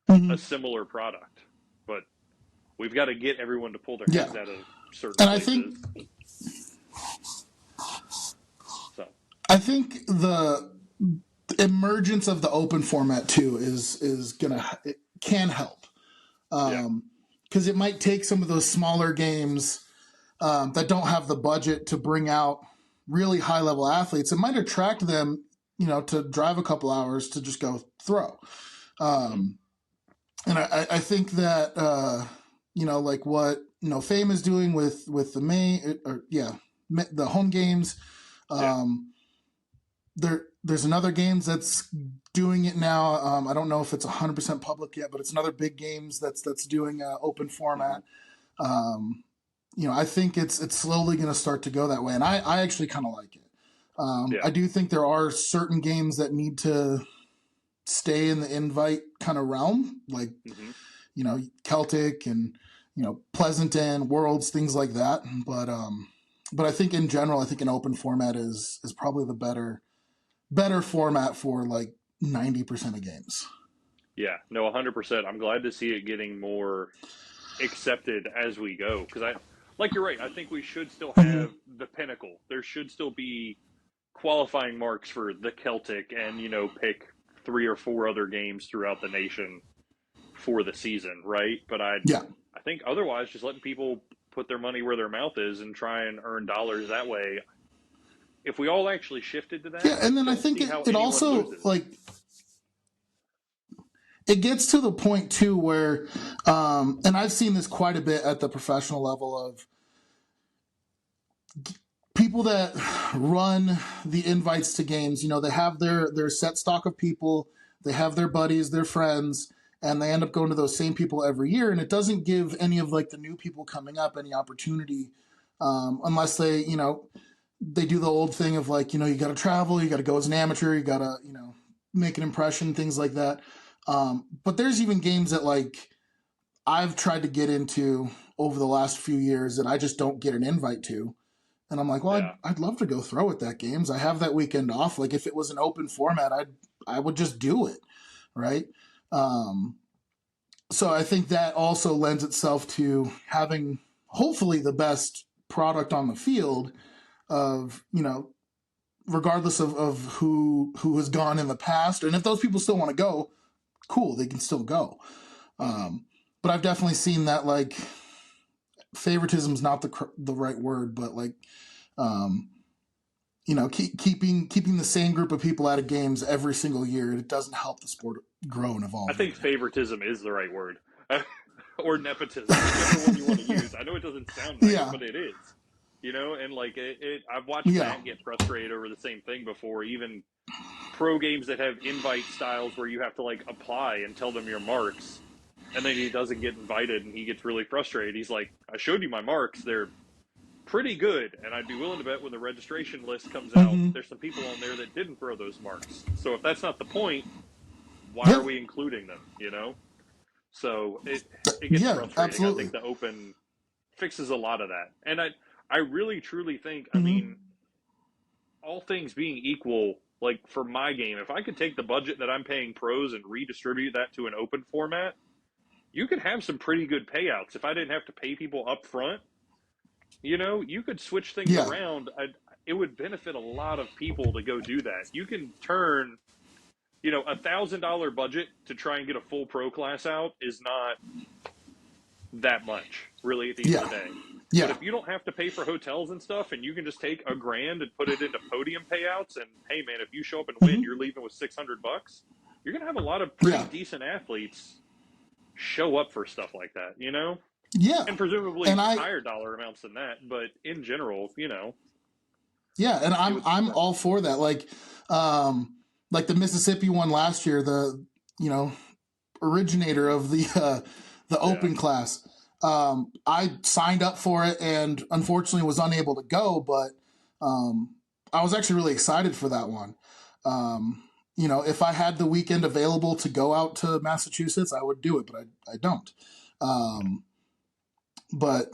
Mm-hmm. a similar product. But we've got to get everyone to pull their Yeah. heads out of certain And places. I think the emergence of the open format too it can help. Because it might take some of those smaller games that don't have the budget to bring out really high level athletes. It might attract them, to drive a couple hours to just go throw. And I think that, like what, Fame is doing with the the home games. There's another games that's doing it now. I don't know if it's 100% public yet, but it's another big games that's doing open format. I think it's slowly going to start to go that way, and I actually kind of like it. I do think there are certain games that need to stay in the invite kind of realm, like Celtic and Pleasanton, Worlds, things like that. But I think in general, I think an open format is probably the better format for like 90% of games. Yeah, no, 100%. I'm glad to see it getting more accepted as we go because you're right. I think we should still have the pinnacle. There should still be qualifying marks for the Celtic and pick 3 or 4 other games throughout the nation for the season, right? But I think otherwise just letting people put their money where their mouth is and try and earn dollars that way. If we all actually shifted to that, and then I think it also loses. like it gets to the point too where, and I've seen this quite a bit at the professional level of people that run the invites to games. They have their set stock of people, they have their buddies, their friends, and they end up going to those same people every year. And it doesn't give any of like the new people coming up any opportunity, unless they do the old thing of like, you got to travel, you got to go as an amateur, you got to, make an impression, things like that. But there's even games that like I've tried to get into over the last few years that I just don't get an invite to. And I'm like, well, I'd love to go throw at that games. I have that weekend off. Like if it was an open format, I would just do it. Right. So I think that also lends itself to having hopefully the best product on the field of, regardless of who has gone in the past. And if those people still want to go, cool, they can still go. But I've definitely seen that like favoritism's not the right word, but like, um, keeping the same group of people out of games every single year, it doesn't help the sport grow and I evolve think either. favoritism is the right word, or nepotism, whichever one you want to use. I know it doesn't sound nice, Yeah, but it is. And like I've watched yeah, Matt get frustrated over the same thing before. Even pro games that have invite styles where you have to like apply and tell them your marks, and then he doesn't get invited, and he gets really frustrated. He's like, "I showed you my marks; they're pretty good, and I'd be willing to bet when the registration list comes out, hmm, there's some people on there that didn't throw those marks. So if that's not the point, why are yeah, we including them? So it gets yeah, frustrating. I think absolutely. the open fixes a lot of that, and I really truly think. I mean, Hmm. all things being equal, like for my game, if I could take the budget that I'm paying pros and redistribute that to an open format, you could have some pretty good payouts. If I didn't have to pay people up front, you could switch things Yeah, around. It would benefit a lot of people to go do that. You can turn, $1,000 budget to try and get a full pro class out is not that much, really, at the end of yeah, the day. But yeah, if you don't have to pay for hotels and stuff, and you can just take $1,000 and put it into podium payouts, and hey, man, if you show up and win, you're hmm, leaving with $600. You're gonna have a lot of pretty yeah, decent athletes show up for stuff like that. yeah. And And presumably higher dollar amounts than that. But in general, yeah, and it I'm would be I'm fun. all for that. Like the Mississippi one last year, the you know originator of the Yeah. open class. I signed up for it and unfortunately was unable to go, but I was actually really excited for that one. If I had the weekend available to go out to Massachusetts, I would do it, but I don't. Um, but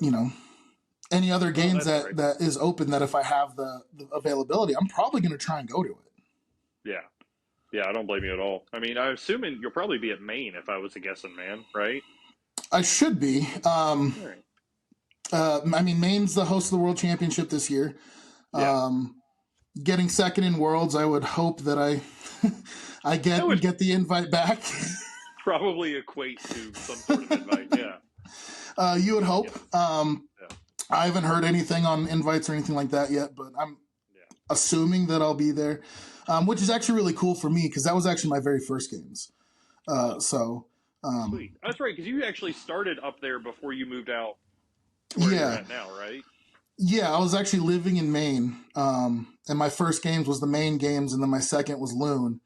any other Well, games that's all that right. that is open, that if I have the availability, I'm probably going to try and go to it. Yeah. Yeah, I don't blame you at all. I mean, I'm assuming you'll probably be at Maine if I was a guessing man, right? I should be. All right. I mean, Maine's the host of the World Championship this year. Yeah. Um, Getting second in Worlds, I would hope that I I That would get the invite back. probably equate to some sort of invite. Yeah. You would hope. Yeah. Yeah. I haven't heard anything on invites or anything like that yet, but I'm Yeah. assuming that I'll be there, which is actually really cool for me because that was actually my very first games. Oh, So sweet. That's right, because you actually started up there before you moved out to where you're yeah, at now, right? yeah, I was actually living in Maine, and my first games was the Maine games, and then my second was Loon.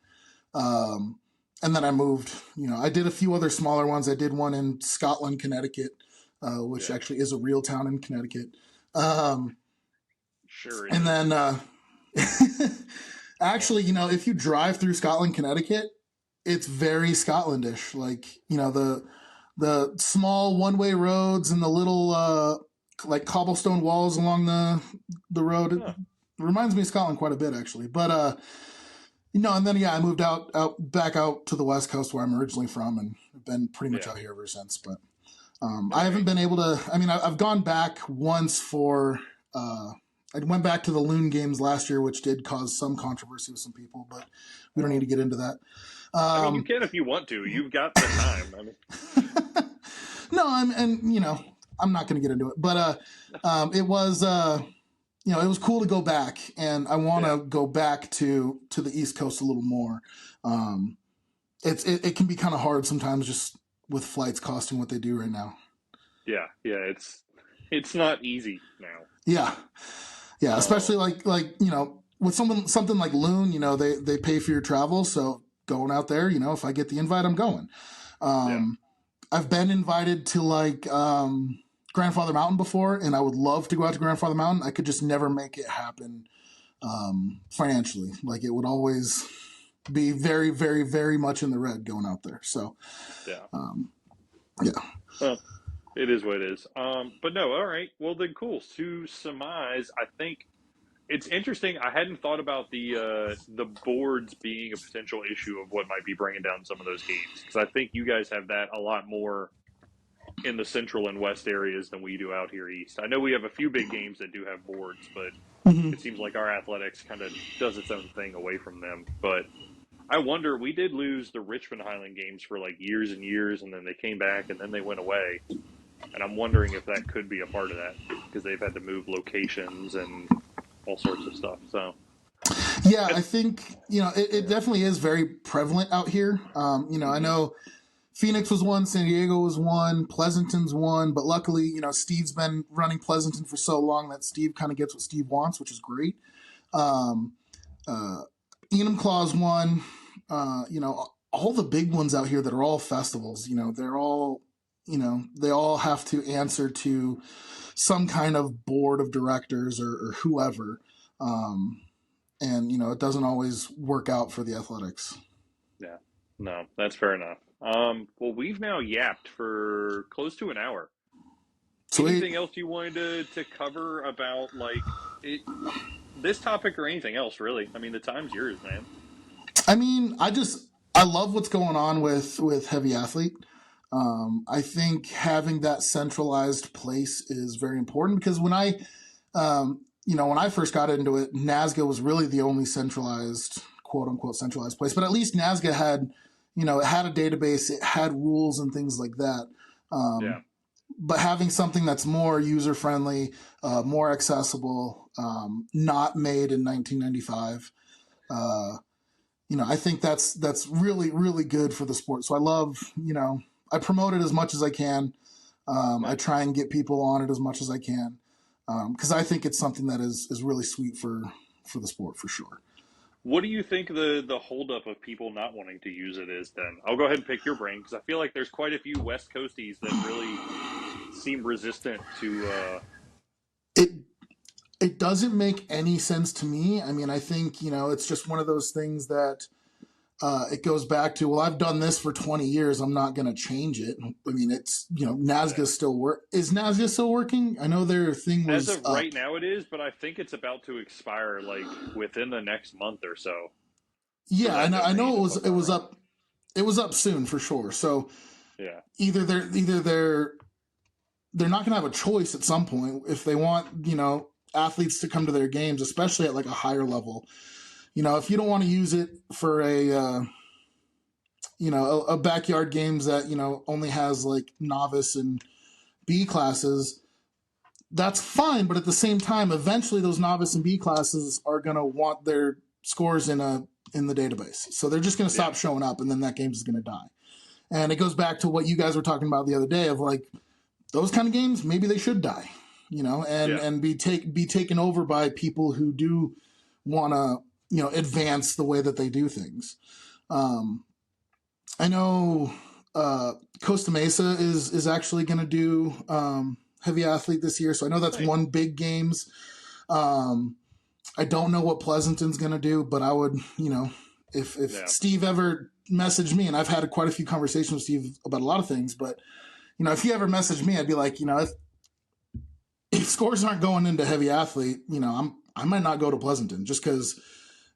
And then I moved. I did a few other smaller ones. I did one in Scotland, Connecticut, which Yeah. actually is a real town in Connecticut. Um, Sure and is. then actually, if you drive through Scotland, Connecticut, it's very Scotlandish. Like the small one way roads and the little like cobblestone walls along the road. It Huh. reminds me of Scotland quite a bit, actually. But and then I moved back out to the West Coast where I'm originally from, and I've been pretty much Yeah. out here ever since. But All I haven't right. been able to. I mean, I've gone back once for. I went back to the Loon games last year, which did cause some controversy with some people, but we don't need Well, to get into that. I mean, you Um, can if you want to. You've got the time. I mean, no, I'm not going to get into it, but it was it was cool to go back, and I want yeah. to go back to the East Coast a little more. Um, it can be kind of hard sometimes, just with flights costing what they do right now. Yeah. Yeah. It's not easy now. Yeah, yeah, especially Um, like with something like Loon, they pay for your travel, so going out there, if I get the invite, I'm going. yeah. Um, I've been invited to like Grandfather Mountain before, and I would love to go out to Grandfather Mountain. I could just never make it happen financially. Like it would always be very, very, very much in the red going out there. So Yeah. um, yeah, Well, it is what it is. But no, all right. Well, then, cool. To surmise, I think it's interesting. I hadn't thought about the boards being a potential issue of what might be bringing down some of those games, because I think you guys have that a lot more in the central and west areas than we do out here east. I know we have a few big games that do have boards, but hmm, it seems like our athletics kind of does its own thing away from them. But I wonder, we did lose the Richmond Highland games for like years and years, and then they came back and then they went away. And I'm wondering if that could be a part of that because they've had to move locations and all sorts of stuff. So, Yeah, I and think it yeah, definitely is very prevalent out here. I hmm know Phoenix was one, San Diego was one, Pleasanton's one, but luckily, Steve's been running Pleasanton for so long that Steve kind of gets what Steve wants, which is great. Um, uh, Enumclaw's one. All the big ones out here that are all festivals. They're all, they all have to answer to some kind of board of directors or whoever. Um, and it doesn't always work out for the athletics. yeah, no, that's fair enough. Well, we've now yapped for close to an hour. Sweet. Anything else you wanted to cover about like it, this topic or anything else, really? I mean, the time's yours, man. I mean, I love what's going on with heavy athlete. I think having that centralized place is very important because when I first got into it, NASGA was really the only centralized, quote unquote, centralized place. But at least NASGA had, it had a database, it had rules and things like that. Yeah, But having something that's more user friendly, more accessible, not made in 1995. Uh, I think that's really really good for the sport. So I love, I promote it as much as I can. I nice. try and get people on it as much as I can because I think it's something that is really sweet for the sport for sure. What do you think the holdup of people not wanting to use it is then? I'll go ahead and pick your brain because I feel like there's quite a few West Coasties that really seem resistant to. It it doesn't make any sense to me. I mean, I think it's just one of those things that it goes back to, well, I've done this for 20 years. I'm not going to change it. I mean, it's, Yeah. NASGA still work. Is NASGA still working? I know their thing As was of right up. now, it is, but I think it's about to expire like within the next month or so for Yeah, that I know domain, if I'm it not was wrong. up. It was up soon for sure. So Yeah. they're not going to have a choice at some point if they want, athletes to come to their games, especially at like a higher level. If you don't want to use it for a backyard games that, only has like novice and B classes, that's fine. But at the same time, eventually those novice and B classes are going to want their scores in the database. So they're just going to Yeah. stop showing up and then that game is going to die. And it goes back to what you guys were talking about the other day of like those kind of games, maybe they should die, Yeah. and be taken over by people who do want to, advance the way that they do things. Um, I know Costa Mesa is actually going to do heavy athlete this year, so I know that's Nice. one big games. Um, I don't know what Pleasanton's going to do, but I would, if Yeah. Steve ever messaged me, and I've had quite a few conversations with Steve about a lot of things, but if he ever messaged me, I'd be like, if scores aren't going into heavy athlete, I might not go to Pleasanton just because,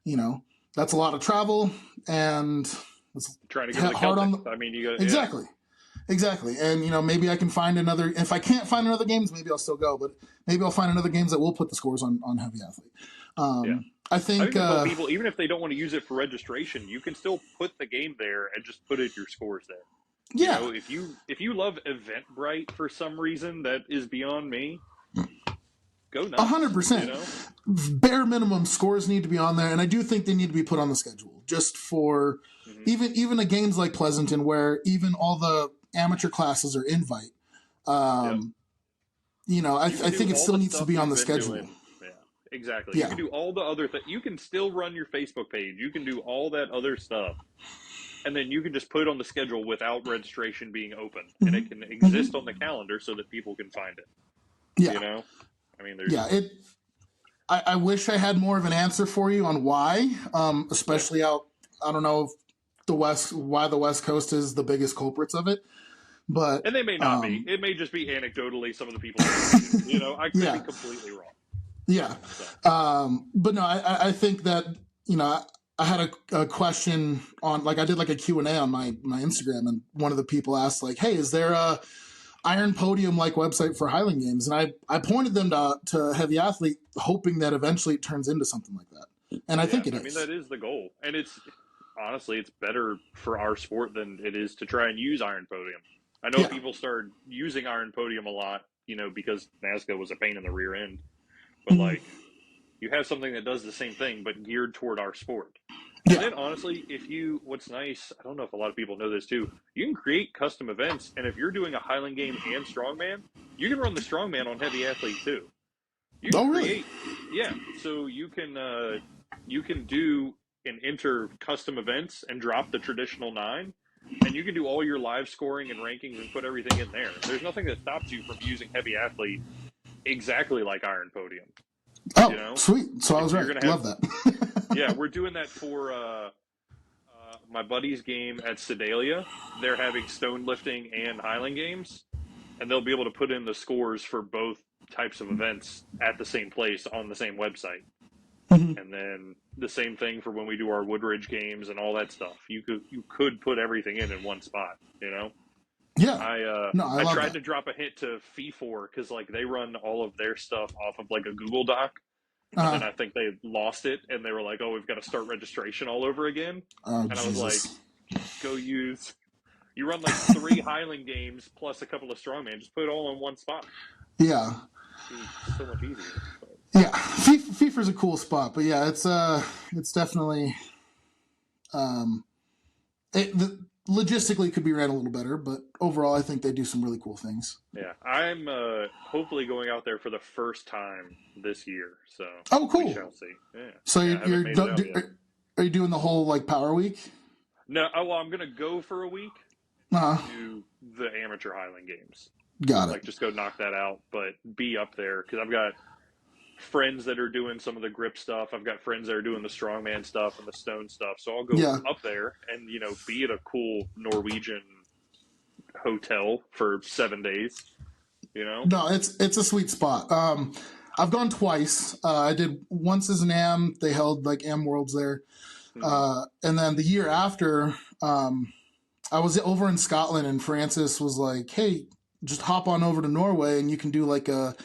you know, that's a lot of travel and it's Trying to go to the hard on Celtics. the I mean, you got, yeah. exactly. Exactly. And, maybe I can find another, if I can't find another games, maybe I'll still go, but maybe I'll find another games that will put the scores on heavy athlete. Yeah. I I've think, even told people, even if they don't want to use it for registration, you can still put the game there and just put in your scores there. You yeah, know, if you love Eventbrite for some reason that is beyond me, go nuts. You 100%. know? Bare minimum scores need to be on there. And I do think they need to be put on the schedule just for Hmm. even the games like Pleasanton where even all the amateur classes are invite. Yep. Um, I You can do think it all still the needs to stuff be on you've the been schedule. doing. Yeah, exactly. You Yeah. can do all the other things. You can still run your Facebook page. You can do all that other stuff. And then you can just put it on the schedule without registration being open. And it Hmm. can Hmm. exist on the calendar so that people can find it. You Yeah. know? I mean, Yeah. there's, I wish I had more of an answer for you on why, yeah. especially out. I don't know if why the West Coast is the biggest culprits of it, but And they may not be. um, It may just be anecdotally some of the people I've talked to. You know, I could be yeah, completely wrong. yeah. So, But no, I think that I had a question on like I did like a Q&A on my Instagram, and one of the people asked like, "Hey, is there a Iron Podium like website for Highland Games?" And I pointed them to Heavy Athlete, hoping that eventually it turns into something like that, and I yeah, think it I mean, is. that is the goal. And it's honestly, it's better for our sport than it is to try and use Iron Podium. I know Yeah. people started using Iron Podium a lot, because Nazca was a pain in the rear end. But Mhm. like, you have something that does the same thing but geared toward our sport. And Yeah. then honestly, what's nice, I don't know if a lot of people know this too, you can create custom events, and if you're doing a Highland game and Strongman, you can run the Strongman on Heavy Athlete too. You can Oh, really? create, yeah. So you can do and enter custom events and drop the traditional 9, and you can do all your live scoring and rankings and put everything in there. There's nothing that stops you from using Heavy Athlete exactly like Iron Podium. You Oh, know, sweet. So I was if you're right. gonna have, Love that. yeah, we're doing that for my buddy's game at Sedalia. They're having stone lifting and Highland games, and they'll be able to put in the scores for both types of events at the same place on the same website. Mhm. And then the same thing for when we do our Woodridge games and all that stuff. You could put everything in one spot. Yeah. No, I I love tried that. to drop a hint to Fee4 because like they run all of their stuff off of like a Google Doc, and then Uh, I think they lost it, and they were like, "Oh, we've got to start registration all over again." oh, And I was like, Jesus. "Just go use." You run like 3 Highland games plus a couple of strongman. Just put it all in one spot. Yeah. It'd be so much easier. But, Yeah. FIFA's a cool spot, but yeah, it's definitely, um, logistically could be ran a little better, but overall, I think they do some really cool things. yeah, I'm hopefully going out there for the first time this year, so Oh, we cool. shall see. Yeah, So yeah, I haven't made it out yet. are you doing the whole like power week? No, well, I'm gonna go for a week Uh, and do the amateur Highland games. got it. Like, just go knock that out, but be up there because I've got friends that are doing some of the grip stuff. I've got friends that are doing the strongman stuff and the stone stuff. So I'll go Yeah. up there and be at a cool Norwegian hotel for 7 days. No, it's a sweet spot. I've gone twice. I did once as an AM. They held like AM Worlds there, Mm-hmm. and then the year after, I was over in Scotland, and Francis was like, "Hey, just hop on over to Norway, and you can do like a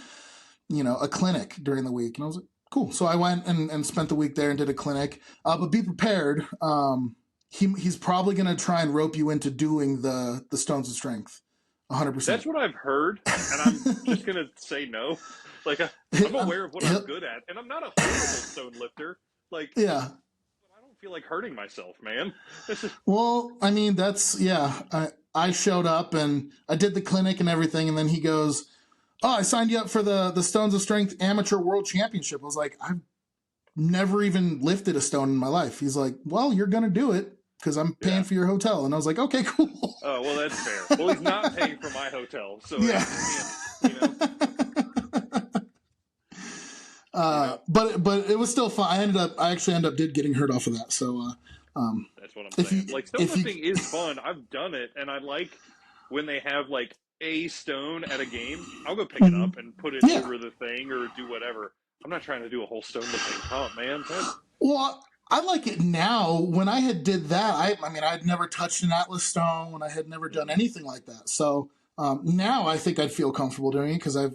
clinic during the week." And I was like, "Cool." So I went and spent the week there and did a clinic. But be prepared. He's probably going to try and rope you into doing the Stones of Strength, 100%. That's what I've heard, and I'm just gonna say no. Like I'm aware of what I'm good at, and I'm not a horrible stone lifter. Like, Yeah. I don't feel like hurting myself, man. Well, I mean, yeah. I showed up and I did the clinic and everything, and then he goes, "Oh, I signed you up for the Stones of Strength Amateur World Championship." I was like, "I've never even lifted a stone in my life." He's like, "Well, you're gonna do it because I'm paying Yeah. for your hotel," and I was like, "Okay, cool." Oh, well, that's fair. Well, he's not paying for my hotel, so Yeah. But it was still fun. I actually did getting hurt off of that. So that's what I'm if saying. you Like, stone lifting is fun. I've done it, and I like when they have like a stone at a game. I'll go pick it up and put it yeah. over the thing or do whatever. I'm not trying to do a whole stone lifting comp, man. Well, I like it now. When I had did that, I mean, I'd never touched an Atlas stone. I had never done anything like that. So now I think I'd feel comfortable doing it because I've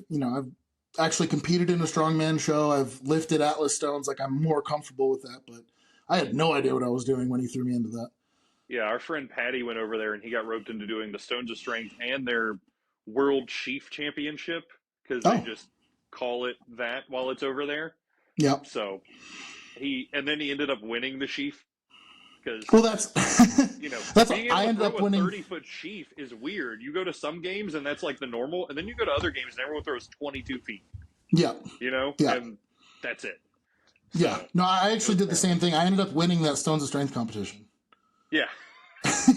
actually competed in a strongman show. I've lifted Atlas stones. Like, I'm more comfortable with that. But I had no idea what I was doing when he threw me into that. Yeah, our friend Patty went over there and he got roped into doing the Stones of Strength and their World Sheaf Championship because they Oh, just call it that while it's over there. yeah. So and then he ended up winning the sheaf because Well, that's that's what being I able to ended up throw a winning. 30-foot sheaf is weird. You go to some games and that's like the normal, and then you go to other games and everyone throws 22 feet. Yeah, yeah, and that's it. yeah. So No, I actually did the same thing. I ended up winning that Stones of Strength competition. yeah. So,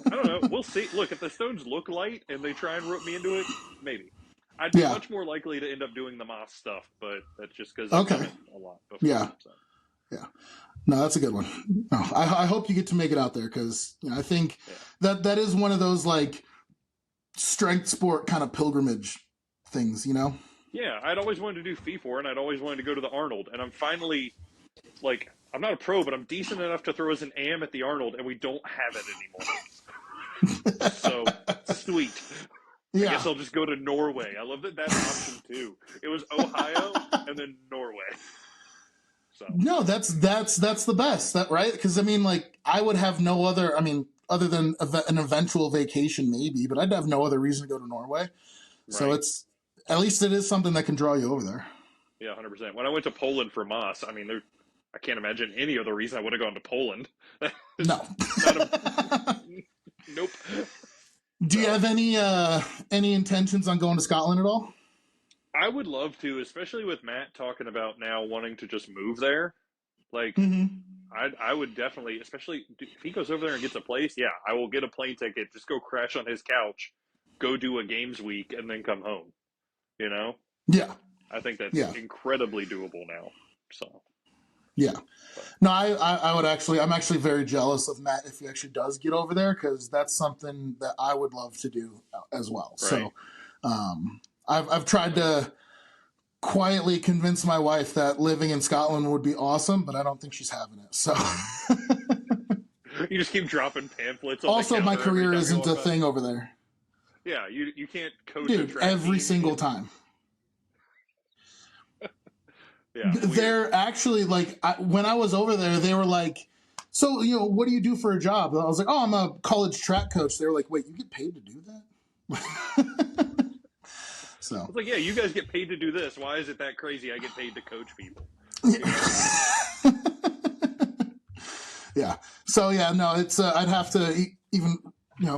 I don't know. We'll see. Look, if the stones look light and they try and rope me into it, maybe. I'd be Yeah. much more likely to end up doing the Moss stuff, but that's just because I've Okay. done it a lot before. Yeah. So. Yeah. No, that's a good one. No, I hope you get to make it out there because I think that is one of those like strength sport kind of pilgrimage things, Yeah, I'd always wanted to do Fee4, and I'd always wanted to go to the Arnold, and I'm finally, like, I'm not a pro, but I'm decent enough to throw as an AM at the Arnold, and we don't have it anymore. So, sweet. Yeah. I guess I'll just go to Norway. I love that that's an option, too. It was Ohio, and then Norway. So. No, that's the best, right? Because I mean, like, I would have no other. I mean, other than an eventual vacation, maybe. But I'd have no other reason to go to Norway. So Right. it's at least it is something that can draw you over there. Yeah, 100%. When I went to Poland for Moss, I mean, I can't imagine any other reason I would have gone to Poland. It's No. not a nope. Do you So have any intentions on going to Scotland at all? I would love to, especially with Matt talking about now wanting to just move there. Like Mm-hmm. I would definitely, especially if he goes over there and gets a place. Yeah, I will get a plane ticket, just go crash on his couch, go do a games week, and then come home. You know, Yeah. I think that's Yeah. incredibly doable now. So, Yeah. but, No, I would actually, I'm actually very jealous of Matt if he actually does get over there because that's something that I would love to do as well. right. So, I've tried to quietly convince my wife that living in Scotland would be awesome, but I don't think she's having it. So, You just keep dropping pamphlets on the also, my counter every career time you isn't walk a by. thing over there, Yeah, you can't coach a dude. track Every team single in. time. Yeah, weird. They're actually like when I was over there, they were like, "So what do you do for a job?" And I was like, "Oh, I'm a college track coach." They were like, "Wait, you get paid to do that?" So, It's like, yeah, you guys get paid to do this. Why is it that crazy? I get paid to coach people. You know? yeah. So yeah, no, it's I'd have to even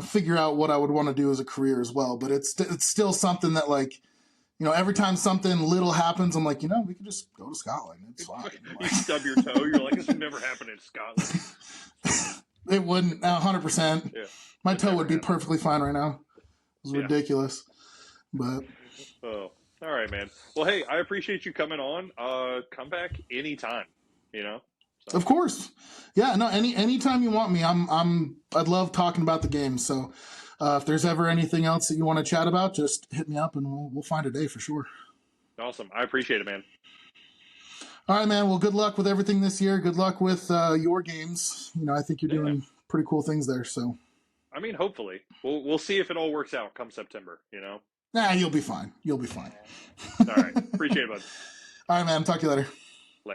figure out what I would want to do as a career as well. But it's still something that like every time something little happens, I'm like, we could just go to Scotland. It's fine. You stub your toe. You're like, this would never happen in Scotland. It wouldn't 100%. Yeah, My would toe never would be happen. perfectly fine right now. It's Yeah. ridiculous, but Oh, all right, man. Well, hey, I appreciate you coming on. Come back anytime. You know. So of course, yeah. No, anytime you want me, I'd love talking about the game. So if there's ever anything else that you want to chat about, just hit me up and we'll find a day for sure. awesome. I appreciate it, man. All right, man. Well, good luck with everything this year. Good luck with your games. I think you're Yeah. doing pretty cool things there. So, I mean, hopefully, we'll see if it all works out come September. nah, you'll be fine. You'll be fine. All right. Appreciate it, bud. All right, man. Talk to you later.